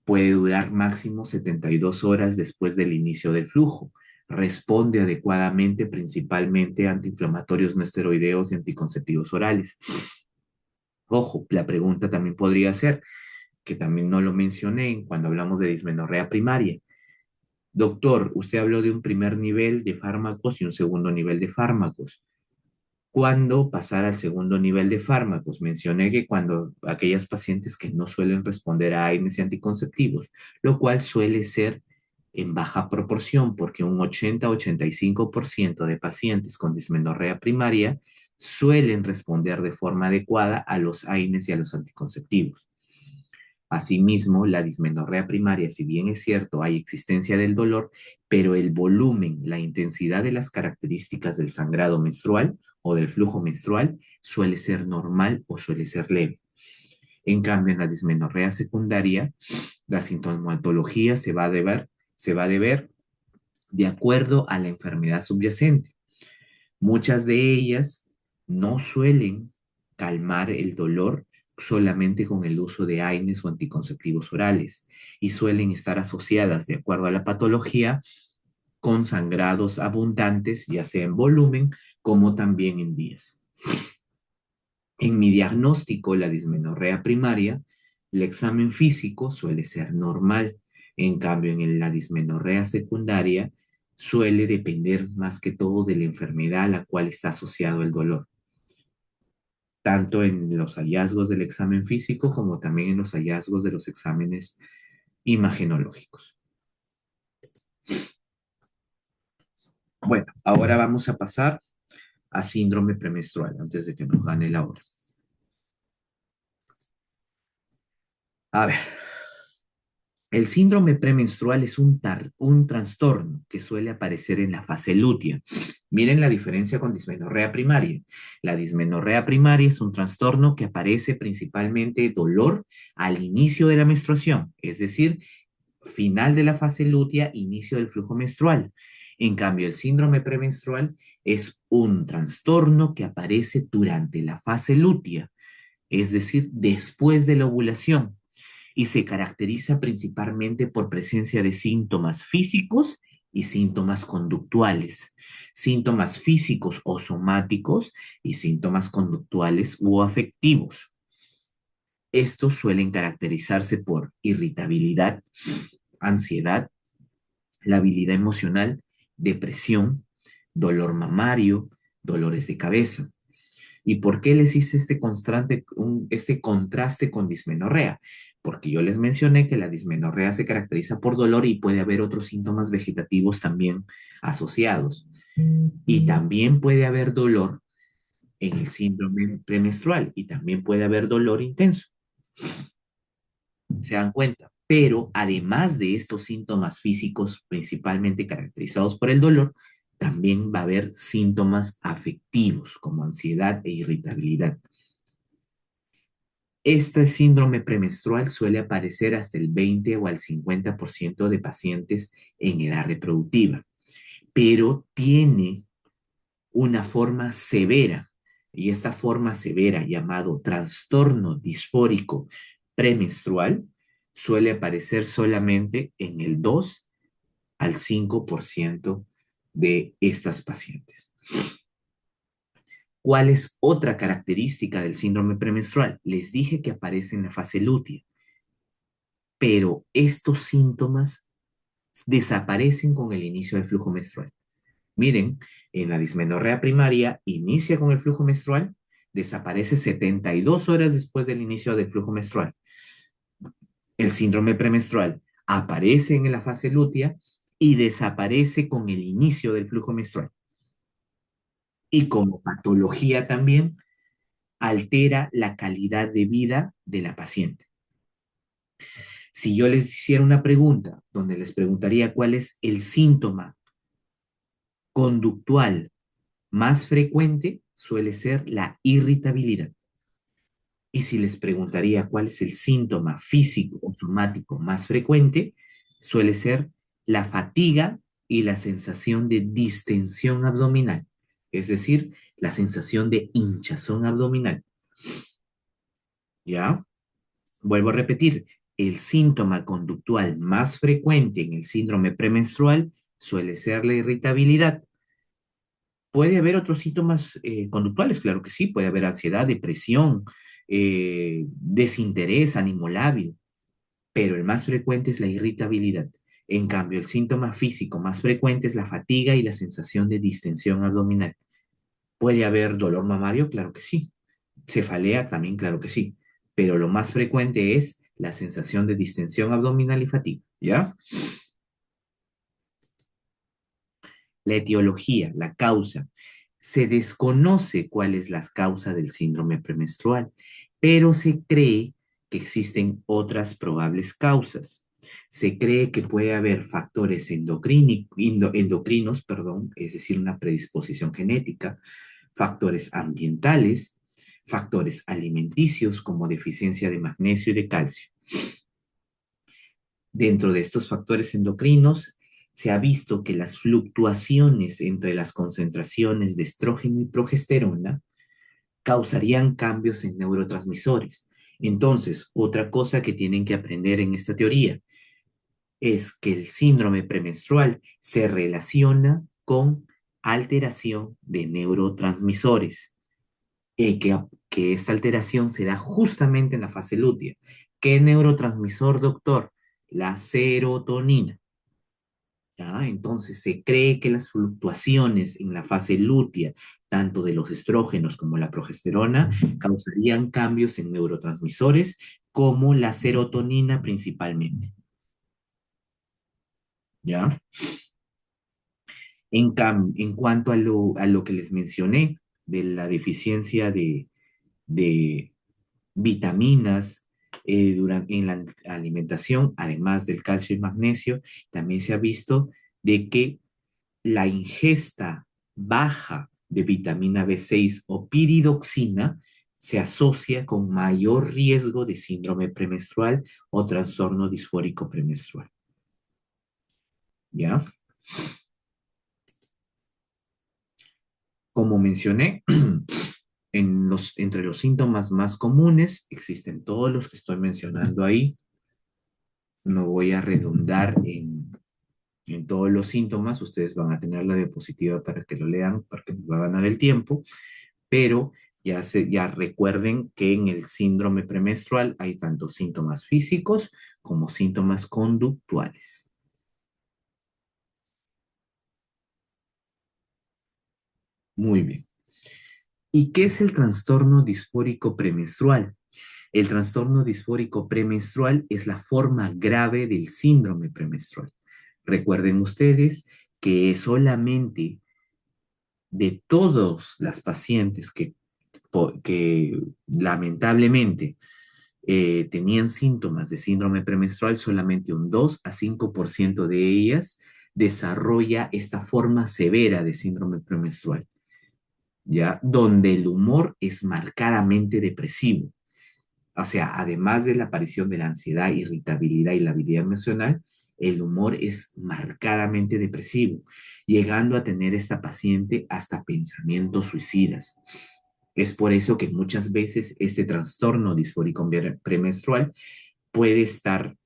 puede durar máximo 72 horas después del inicio del flujo. Responde adecuadamente principalmente a antiinflamatorios no esteroideos y anticonceptivos orales. Ojo, la pregunta también podría ser, que también no lo mencioné cuando hablamos de dismenorrea primaria. Doctor, usted habló de un primer nivel de fármacos y un segundo nivel de fármacos. ¿Cuándo pasar al segundo nivel de fármacos? Mencioné que cuando aquellas pacientes que no suelen responder a AINES y anticonceptivos, lo cual suele ser en baja proporción, porque un 80-85% de pacientes con dismenorrea primaria suelen responder de forma adecuada a los AINES y a los anticonceptivos. Asimismo, la dismenorrea primaria, si bien es cierto, hay existencia del dolor, pero el volumen, la intensidad de las características del sangrado menstrual o del flujo menstrual suele ser normal o suele ser leve. En cambio, en la dismenorrea secundaria, la sintomatología se va a deber de acuerdo a la enfermedad subyacente. Muchas de ellas no suelen calmar el dolor solamente con el uso de AINES o anticonceptivos orales y suelen estar asociadas, de acuerdo a la patología, con sangrados abundantes, ya sea en volumen como también en días. En mi diagnóstico, la dismenorrea primaria, el examen físico suele ser normal. En cambio, en la dismenorrea secundaria, suele depender más que todo de la enfermedad a la cual está asociado el dolor, tanto en los hallazgos del examen físico como también en los hallazgos de los exámenes imagenológicos. Bueno, ahora vamos a pasar a síndrome premenstrual antes de que nos gane la hora. A ver, el síndrome premenstrual es un trastorno que suele aparecer en la fase lútea. Miren la diferencia con dismenorrea primaria. La dismenorrea primaria es un trastorno que aparece principalmente dolor al inicio de la menstruación, es decir, final de la fase lútea, inicio del flujo menstrual. En cambio, el síndrome premenstrual es un trastorno que aparece durante la fase lútea, es decir, después de la ovulación, y se caracteriza principalmente por presencia de síntomas físicos y síntomas conductuales, síntomas físicos o somáticos y síntomas conductuales u afectivos. Estos suelen caracterizarse por irritabilidad, ansiedad, labilidad emocional, depresión, dolor mamario, dolores de cabeza. ¿Y por qué les hice este contraste con dismenorrea? Porque yo les mencioné que la dismenorrea se caracteriza por dolor y puede haber otros síntomas vegetativos también asociados. Y también puede haber dolor en el síndrome premenstrual y también puede haber dolor intenso. ¿Se dan cuenta? Pero además de estos síntomas físicos principalmente caracterizados por el dolor, también va a haber síntomas afectivos como ansiedad e irritabilidad. Este síndrome premenstrual suele aparecer hasta el 20 o al 50% de pacientes en edad reproductiva, pero tiene una forma severa, y esta forma severa llamado trastorno disfórico premenstrual suele aparecer solamente en el 2 al 5% de estas pacientes. ¿Cuál es otra característica del síndrome premenstrual? Les dije que aparece en la fase lútea, pero estos síntomas desaparecen con el inicio del flujo menstrual. Miren, en la dismenorrea primaria inicia con el flujo menstrual, desaparece 72 horas después del inicio del flujo menstrual. El síndrome premenstrual aparece en la fase lútea y desaparece con el inicio del flujo menstrual. Y como patología también altera la calidad de vida de la paciente. Si yo les hiciera una pregunta donde les preguntaría cuál es el síntoma conductual más frecuente, suele ser la irritabilidad. Y si les preguntaría cuál es el síntoma físico o somático más frecuente, suele ser la fatiga y la sensación de distensión abdominal, es decir, la sensación de hinchazón abdominal. ¿Ya? Vuelvo a repetir, el síntoma conductual más frecuente en el síndrome premenstrual suele ser la irritabilidad. ¿Puede haber otros síntomas conductuales? Claro que sí, puede haber ansiedad, depresión, desinterés, ánimo lábil, pero el más frecuente es la irritabilidad. En cambio, el síntoma físico más frecuente es la fatiga y la sensación de distensión abdominal. ¿Puede haber dolor mamario? Claro que sí. Cefalea también, claro que sí. Pero lo más frecuente es la sensación de distensión abdominal y fatiga, ¿ya? La etiología, la causa. Se desconoce cuál es la causa del síndrome premenstrual, pero se cree que existen otras probables causas. Se cree que puede haber factores endocrinos, perdón, es decir, una predisposición genética, factores ambientales, factores alimenticios como deficiencia de magnesio y de calcio. Dentro de estos factores endocrinos, se ha visto que las fluctuaciones entre las concentraciones de estrógeno y progesterona causarían cambios en neurotransmisores. Entonces, otra cosa que tienen que aprender en esta teoría es que el síndrome premenstrual se relaciona con alteración de neurotransmisores, que esta alteración se da justamente en la fase lútea. ¿Qué neurotransmisor, doctor? La serotonina. ¿Ya? Entonces se cree que las fluctuaciones en la fase lútea, tanto de los estrógenos como la progesterona, causarían cambios en neurotransmisores como la serotonina principalmente. ¿Ya? En cuanto a lo que les mencioné de la deficiencia de vitaminas en la alimentación, además del calcio y magnesio, también se ha visto de que la ingesta baja de vitamina B6 o piridoxina se asocia con mayor riesgo de síndrome premenstrual o trastorno disfórico premenstrual. ¿Ya? Como mencioné, entre los síntomas más comunes existen todos los que estoy mencionando ahí. No voy a redundar en todos los síntomas, ustedes van a tener la diapositiva para que lo lean, para que nos va a ganar el tiempo, pero ya recuerden que en el síndrome premenstrual hay tanto síntomas físicos como síntomas conductuales. Muy bien. ¿Y qué es el trastorno disfórico premenstrual? El trastorno disfórico premenstrual es la forma grave del síndrome premenstrual. Recuerden ustedes que solamente de todas las pacientes que lamentablemente tenían síntomas de síndrome premenstrual, solamente un 2 a 5% de ellas desarrolla esta forma severa de síndrome premenstrual, ¿ya? Donde el humor es marcadamente depresivo. O sea, además de la aparición de la ansiedad, irritabilidad y la habilidad emocional, el humor es marcadamente depresivo, llegando a tener esta paciente hasta pensamientos suicidas. Es por eso que muchas veces este trastorno disfórico premenstrual puede estar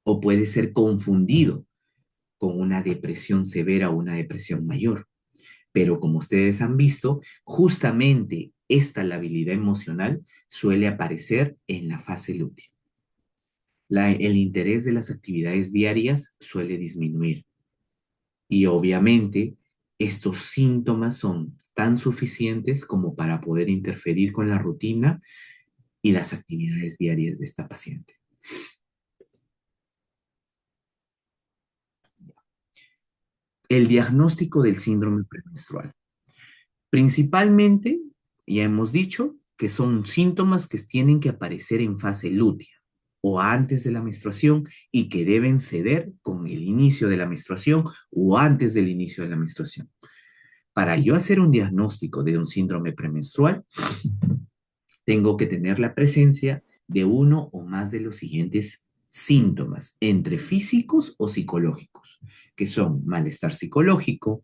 o puede ser confundido con una depresión severa o una depresión mayor. Pero como ustedes han visto, justamente esta labilidad emocional suele aparecer en la fase lútea. El interés de las actividades diarias suele disminuir y obviamente estos síntomas son tan suficientes como para poder interferir con la rutina y las actividades diarias de esta paciente. El diagnóstico del síndrome premenstrual. Principalmente, ya hemos dicho que son síntomas que tienen que aparecer en fase lútea o antes de la menstruación y que deben ceder con el inicio de la menstruación o antes del inicio de la menstruación. Para yo hacer un diagnóstico de un síndrome premenstrual, tengo que tener la presencia de uno o más de los siguientes síntomas, entre físicos o psicológicos, que son malestar psicológico,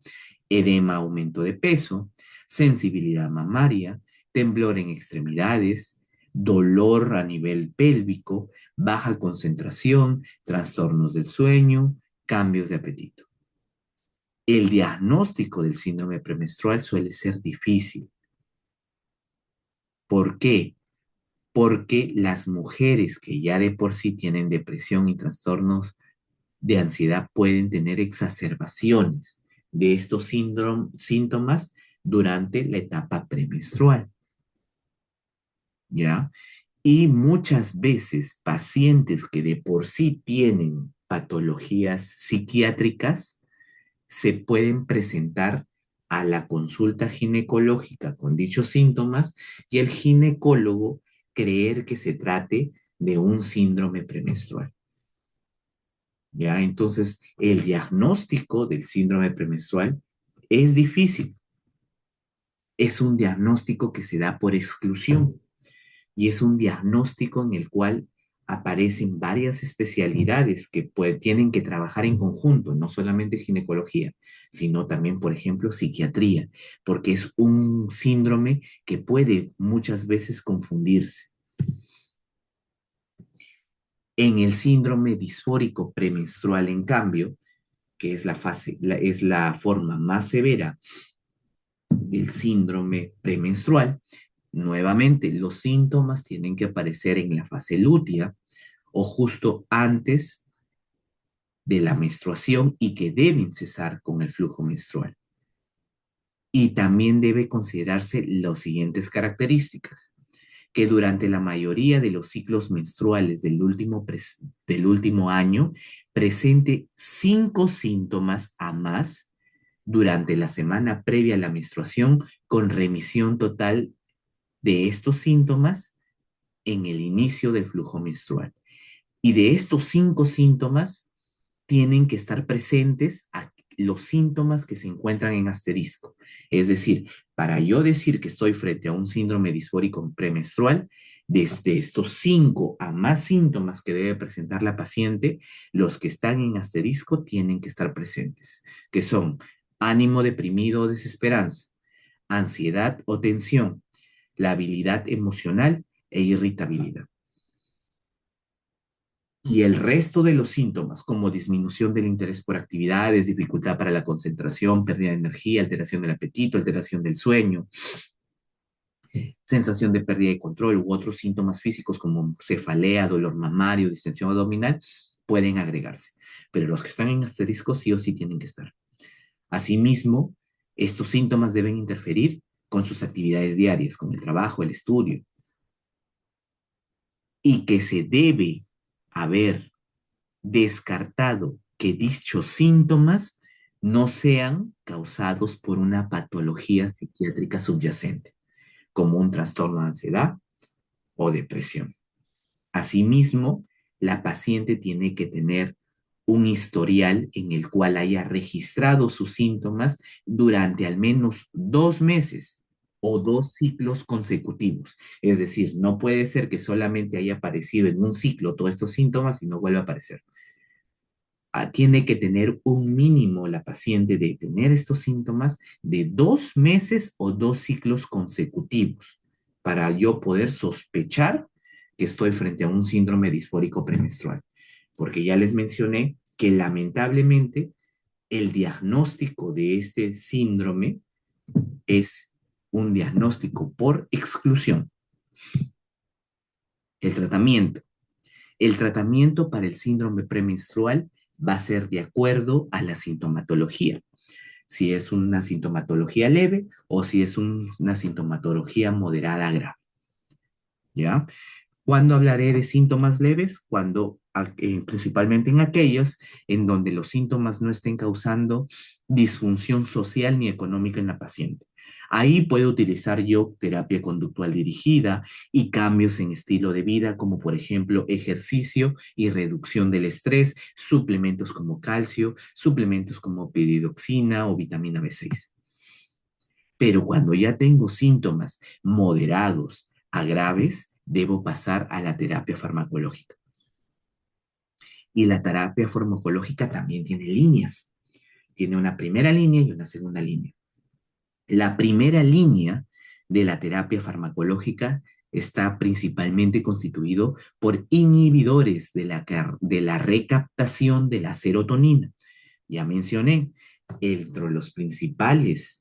edema, aumento de peso, sensibilidad mamaria, temblor en extremidades, dolor a nivel pélvico, baja concentración, trastornos del sueño, cambios de apetito. El diagnóstico del síndrome premenstrual suele ser difícil. ¿Por qué? Porque las mujeres que ya de por sí tienen depresión y trastornos de ansiedad pueden tener exacerbaciones de estos síntomas durante la etapa premenstrual, ¿ya? Y muchas veces pacientes que de por sí tienen patologías psiquiátricas se pueden presentar a la consulta ginecológica con dichos síntomas y el ginecólogo creer que se trate de un síndrome premenstrual. ¿Ya? Entonces, el diagnóstico del síndrome premenstrual es difícil. Es un diagnóstico que se da por exclusión y es un diagnóstico en el cual aparecen varias especialidades que tienen que trabajar en conjunto, no solamente ginecología, sino también, por ejemplo, psiquiatría, porque es un síndrome que puede muchas veces confundirse. En el síndrome disfórico premenstrual, en cambio, que es es la forma más severa del síndrome premenstrual, nuevamente los síntomas tienen que aparecer en la fase lútea o justo antes de la menstruación y que deben cesar con el flujo menstrual. Y también debe considerarse las siguientes características: que durante la mayoría de los ciclos menstruales del último año presente 5 síntomas a más durante la semana previa a la menstruación, con remisión total de estos síntomas en el inicio del flujo menstrual. Y de estos 5 síntomas tienen que estar presentes los síntomas que se encuentran en asterisco. Es decir, para yo decir que estoy frente a un síndrome disfórico premenstrual, desde estos 5 a más síntomas que debe presentar la paciente, los que están en asterisco tienen que estar presentes, que son ánimo deprimido o desesperanza, ansiedad o tensión, la habilidad emocional e irritabilidad. Y el resto de los síntomas, como disminución del interés por actividades, dificultad para la concentración, pérdida de energía, alteración del apetito, alteración del sueño, sensación de pérdida de control u otros síntomas físicos como cefalea, dolor mamario, distensión abdominal, pueden agregarse. Pero los que están en asterisco sí o sí tienen que estar. Asimismo, estos síntomas deben interferir con sus actividades diarias, con el trabajo, el estudio, y que se debe haber descartado que dichos síntomas no sean causados por una patología psiquiátrica subyacente, como un trastorno de ansiedad o depresión. Asimismo, la paciente tiene que tener un historial en el cual haya registrado sus síntomas durante al menos 2 meses o 2 ciclos consecutivos. Es decir, no puede ser que solamente haya aparecido en un ciclo todos estos síntomas y no vuelva a aparecer. Tiene que tener un mínimo la paciente de tener estos síntomas de 2 meses o 2 ciclos consecutivos para yo poder sospechar que estoy frente a un síndrome disfórico premenstrual. Porque ya les mencioné que lamentablemente el diagnóstico de este síndrome es un diagnóstico por exclusión. El tratamiento. El tratamiento para el síndrome premenstrual va a ser de acuerdo a la sintomatología. Si es una sintomatología leve o si es una sintomatología moderada grave. ¿Ya? ¿Cuándo hablaré de síntomas leves? Cuando, principalmente en aquellos en donde los síntomas no estén causando disfunción social ni económica en la paciente. Ahí puedo utilizar yo terapia conductual dirigida y cambios en estilo de vida, como por ejemplo ejercicio y reducción del estrés, suplementos como calcio, suplementos como piridoxina o vitamina B6. Pero cuando ya tengo síntomas moderados a graves, debo pasar a la terapia farmacológica. Y la terapia farmacológica también tiene líneas. Tiene una primera línea y una segunda línea. La primera línea de la terapia farmacológica está principalmente constituido por inhibidores de la recaptación de la serotonina. Ya mencioné, entre los principales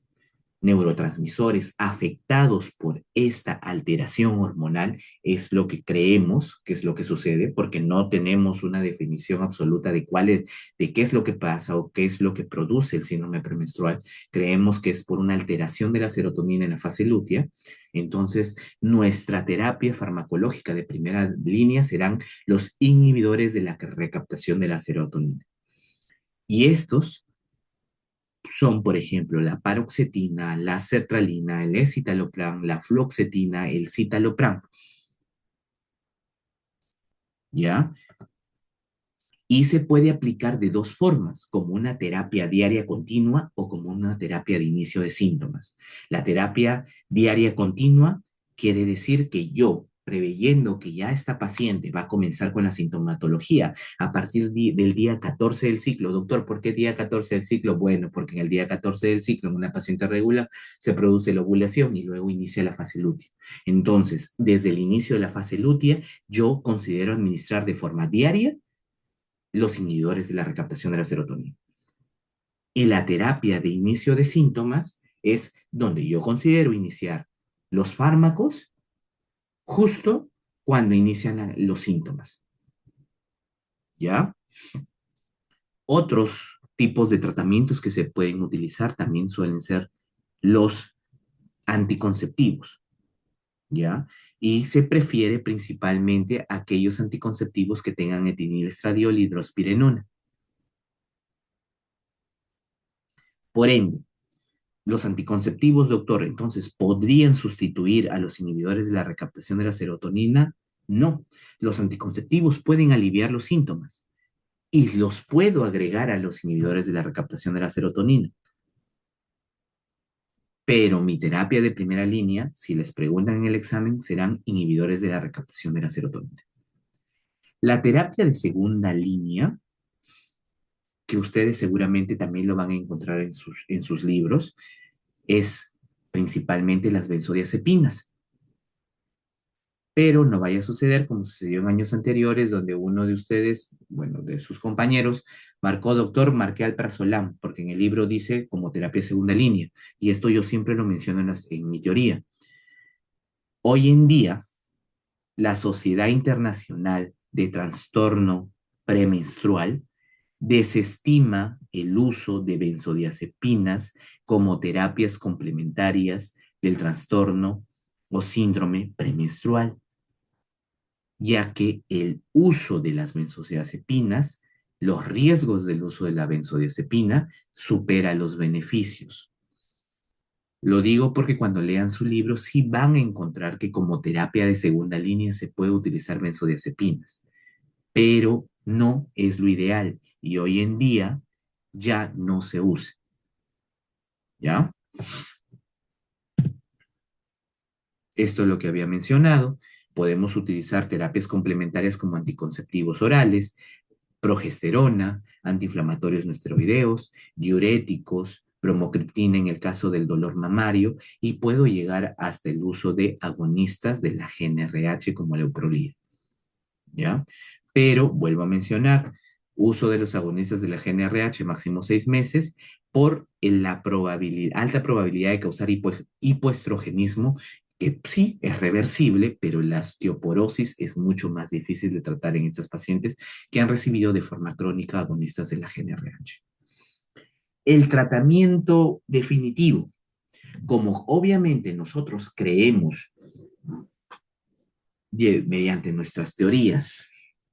neurotransmisores afectados por esta alteración hormonal es lo que creemos que es lo que sucede, porque no tenemos una definición absoluta de qué es lo que pasa o qué es lo que produce el síndrome premenstrual. Creemos que es por una alteración de la serotonina en la fase lútea. Entonces, nuestra terapia farmacológica de primera línea serán los inhibidores de la recaptación de la serotonina. Y estos son, por ejemplo, la paroxetina, la sertralina, el escitalopram, la fluoxetina, el citalopram, ¿ya? Y se puede aplicar de dos formas, como una terapia diaria continua o como una terapia de inicio de síntomas. La terapia diaria continua quiere decir que yo, preveyendo que ya esta paciente va a comenzar con la sintomatología a partir del día 14 del ciclo. Doctor, ¿por qué día 14 del ciclo? Bueno, porque en el día 14 del ciclo en una paciente regular se produce la ovulación y luego inicia la fase lútea. Entonces, desde el inicio de la fase lútea, yo considero administrar de forma diaria los inhibidores de la recaptación de la serotonina. Y la terapia de inicio de síntomas es donde yo considero iniciar los fármacos justo cuando inician los síntomas. ¿Ya? Otros tipos de tratamientos que se pueden utilizar también suelen ser los anticonceptivos. ¿Ya? Y se prefiere principalmente aquellos anticonceptivos que tengan etilenilestradiol y hidrospirenona. Por ende, los anticonceptivos, doctor, entonces, ¿podrían sustituir a los inhibidores de la recaptación de la serotonina? No. Los anticonceptivos pueden aliviar los síntomas y los puedo agregar a los inhibidores de la recaptación de la serotonina. Pero mi terapia de primera línea, si les preguntan en el examen, serán inhibidores de la recaptación de la serotonina. La terapia de segunda línea, que ustedes seguramente también lo van a encontrar en sus libros, es principalmente las benzodiazepinas. Pero no vaya a suceder como sucedió en años anteriores, donde uno de ustedes, bueno, de sus compañeros, marcó, doctor, marqué alprazolam, porque en el libro dice como terapia segunda línea, y esto yo siempre lo menciono en mi teoría. Hoy en día, la Sociedad Internacional de Trastorno Premenstrual desestima el uso de benzodiazepinas como terapias complementarias del trastorno o síndrome premenstrual, ya que el uso de las benzodiazepinas, los riesgos del uso de la benzodiazepina supera los beneficios. Lo digo porque cuando lean su libro sí van a encontrar que como terapia de segunda línea se puede utilizar benzodiazepinas, pero no es lo ideal y hoy en día ya no se usa, ¿ya? Esto es lo que había mencionado. Podemos utilizar terapias complementarias como anticonceptivos orales, progesterona, antiinflamatorios no esteroideos, diuréticos, bromocriptina en el caso del dolor mamario y puedo llegar hasta el uso de agonistas de la GnRH como la euprolida, ¿ya? Pero vuelvo a mencionar, uso de los agonistas de la GnRH máximo 6 meses por la alta probabilidad de causar hipoestrogenismo, que sí es reversible, pero la osteoporosis es mucho más difícil de tratar en estas pacientes que han recibido de forma crónica agonistas de la GnRH. El tratamiento definitivo, como obviamente nosotros creemos mediante nuestras teorías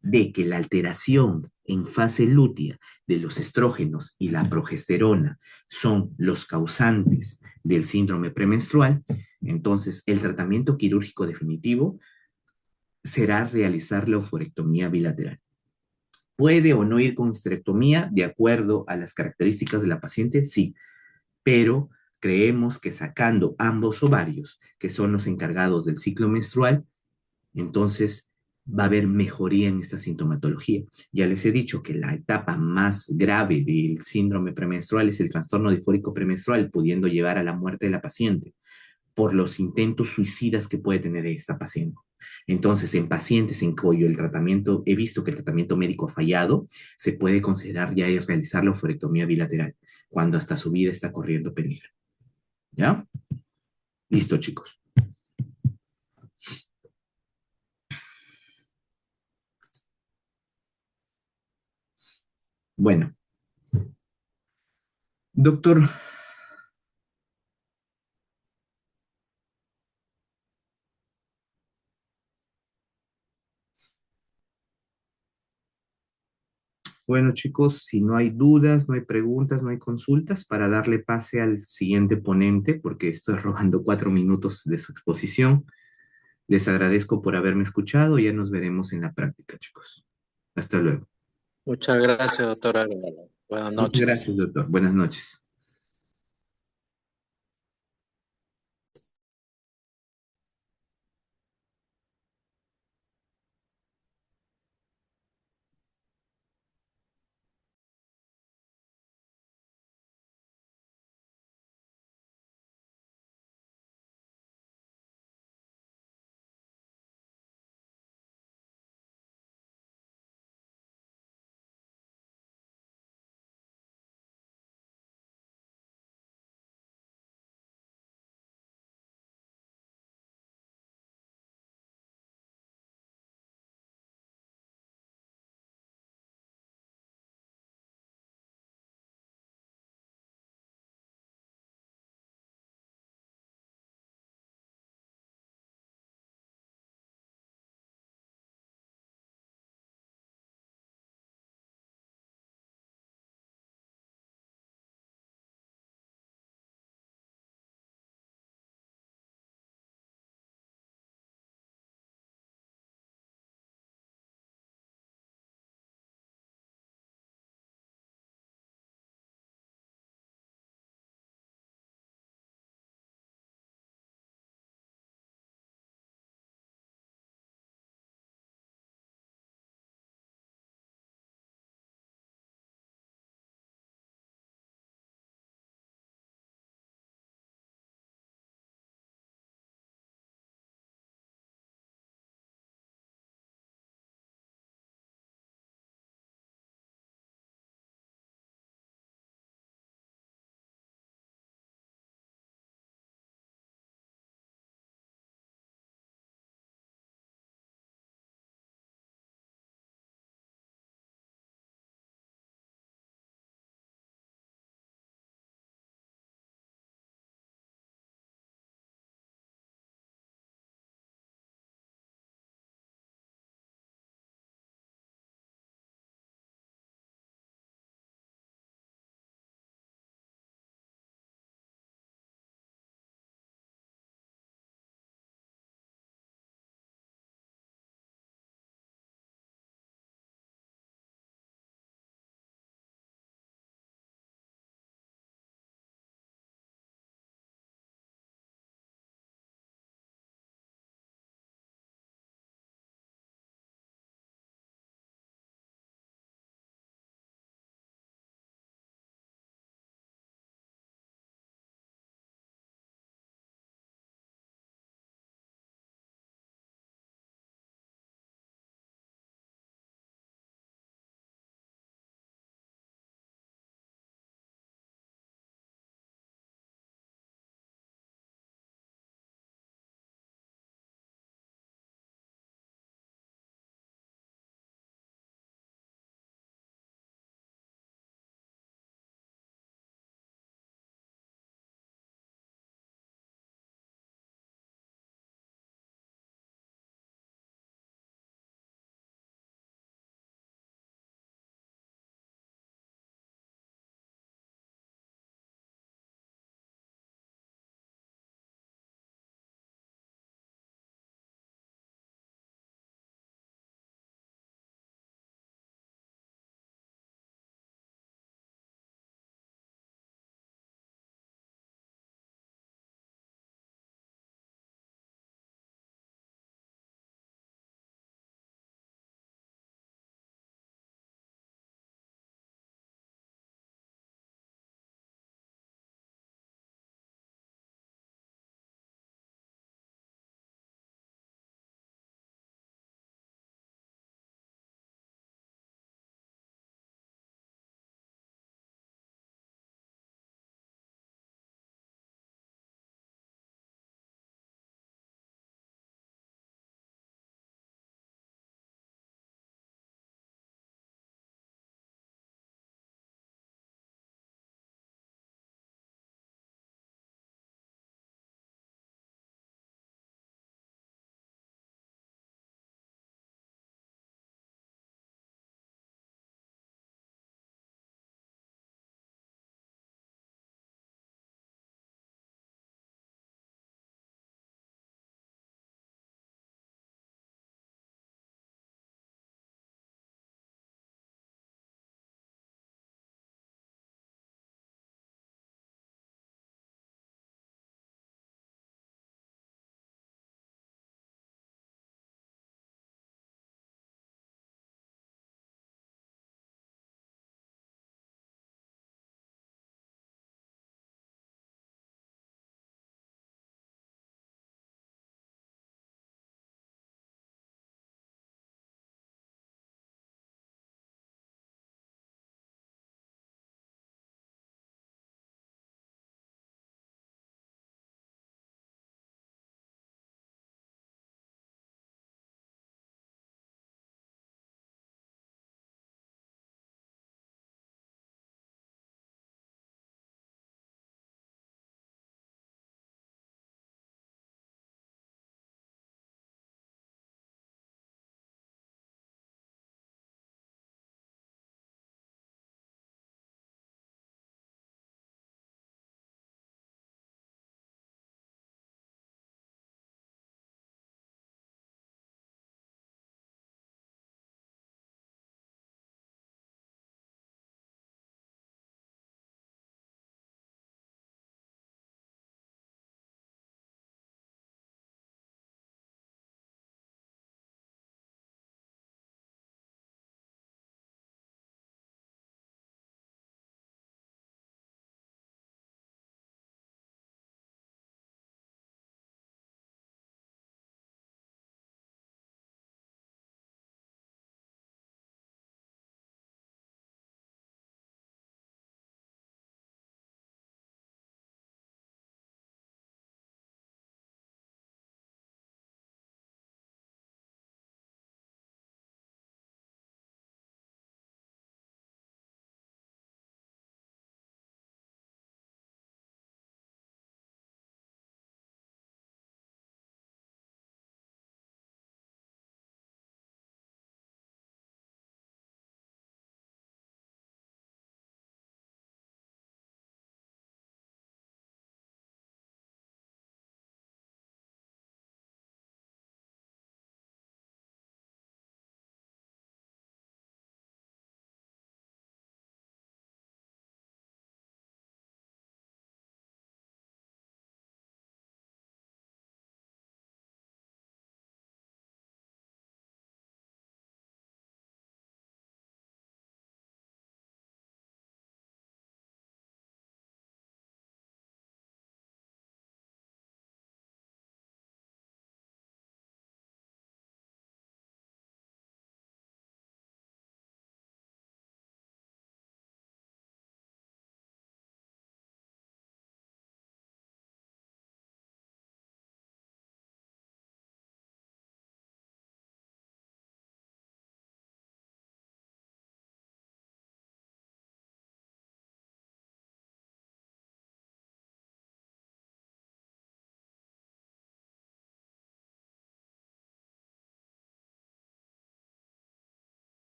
de que la alteración en fase lútea de los estrógenos y la progesterona son los causantes del síndrome premenstrual, entonces el tratamiento quirúrgico definitivo será realizar la oforectomía bilateral. ¿Puede o no ir con histerectomía de acuerdo a las características de la paciente? Sí, pero creemos que sacando ambos ovarios, que son los encargados del ciclo menstrual, entonces va a haber mejoría en esta sintomatología. Ya les he dicho que la etapa más grave del síndrome premenstrual es el trastorno disfórico premenstrual, pudiendo llevar a la muerte de la paciente por los intentos suicidas que puede tener esta paciente. Entonces, en pacientes en cuyo el tratamiento, he visto que el tratamiento médico ha fallado, se puede considerar ya y realizar la oforectomía bilateral, cuando hasta su vida está corriendo peligro. ¿Ya? Listo, chicos. Bueno, doctor, bueno, chicos, si no hay dudas, no hay preguntas, no hay consultas, para darle pase al siguiente ponente, porque estoy robando 4 minutos de su exposición. Les agradezco por haberme escuchado. Ya nos veremos en la práctica, chicos. Hasta luego. Muchas gracias, doctora. Buenas Muchas noches. gracias, doctor. Buenas noches.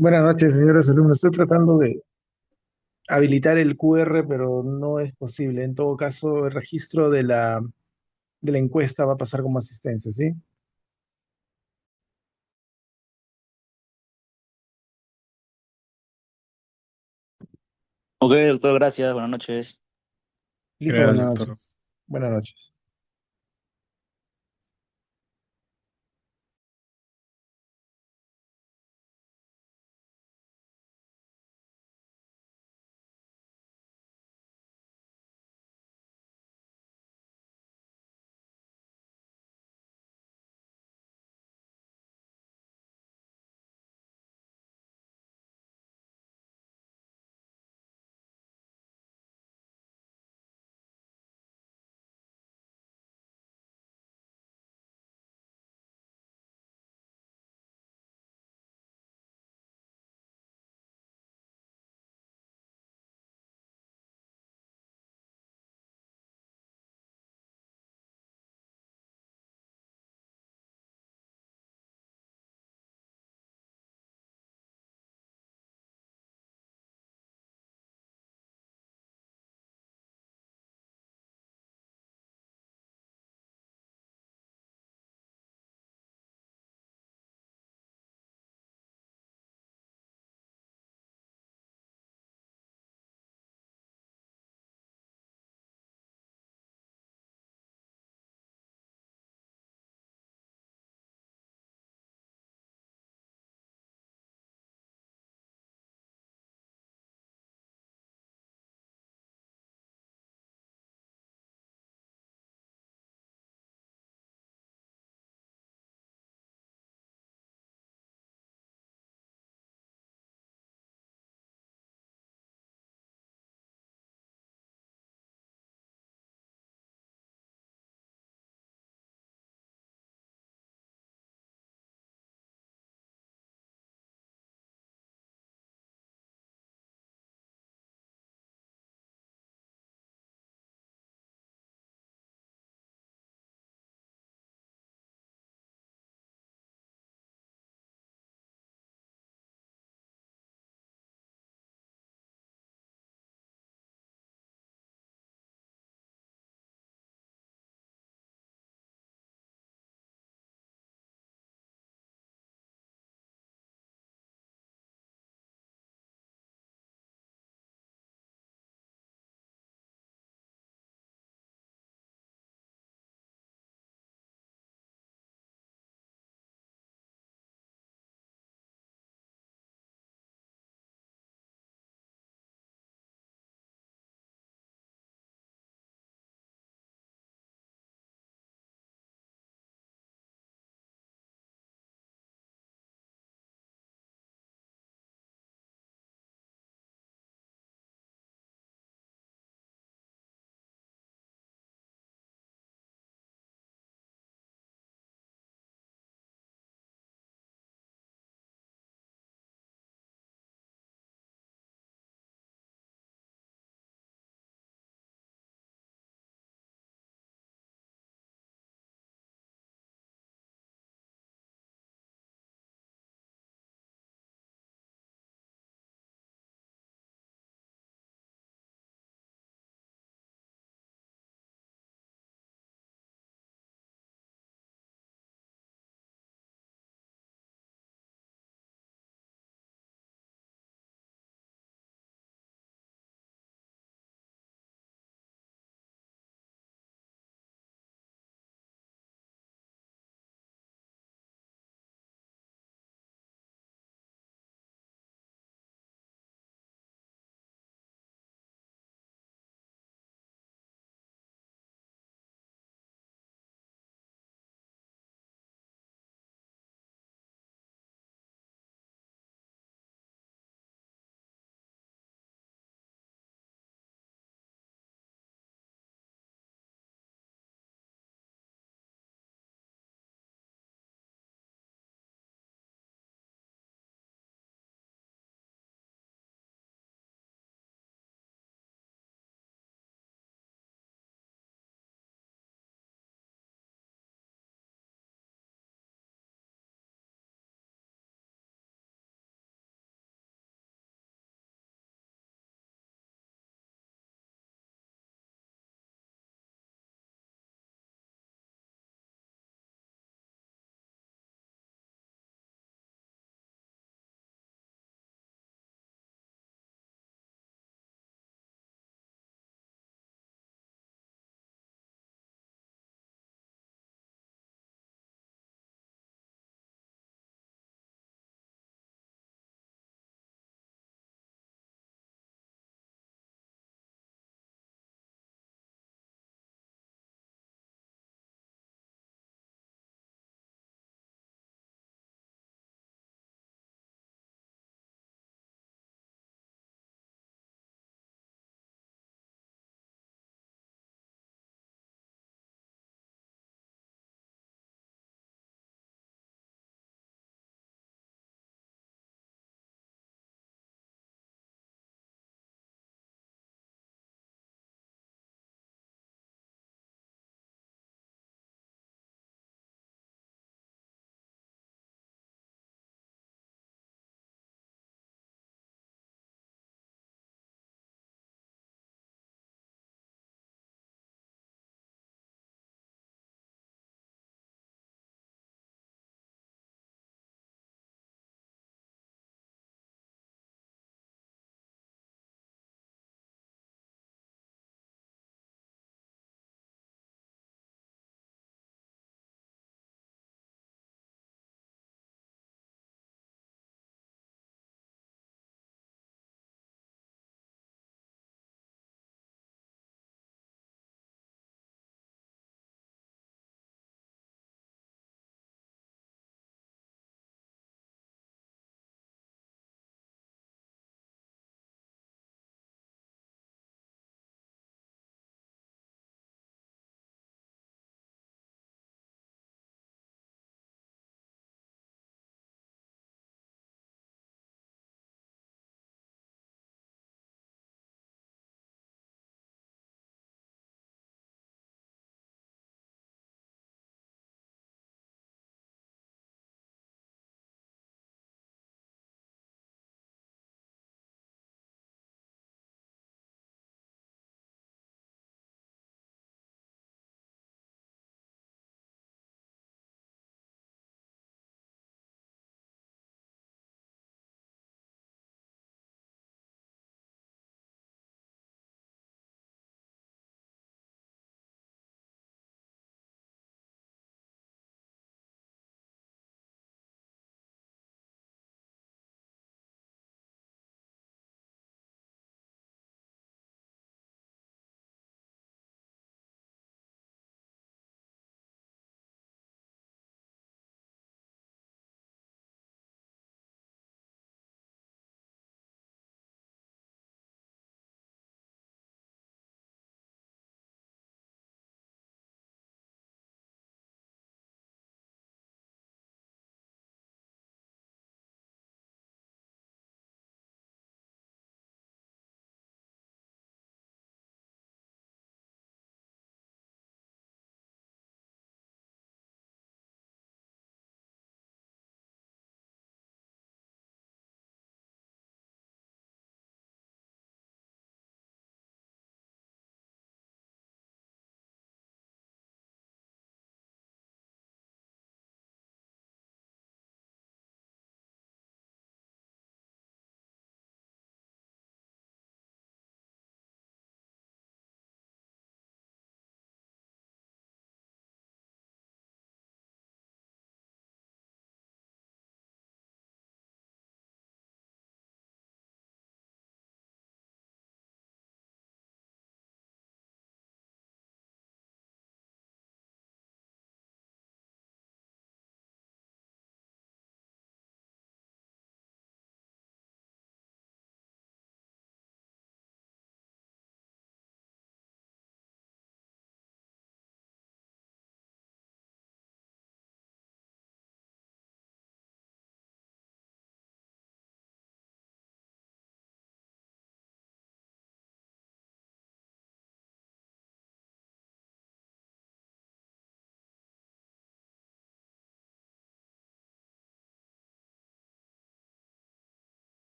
Buenas noches, señores alumnos. Estoy tratando de habilitar el QR, pero no es posible. En todo caso, el registro de la encuesta va a pasar como asistencia, ¿sí? Ok, doctor, gracias. Buenas noches. Listo, Gracias, buenas doctor. noches. Buenas noches.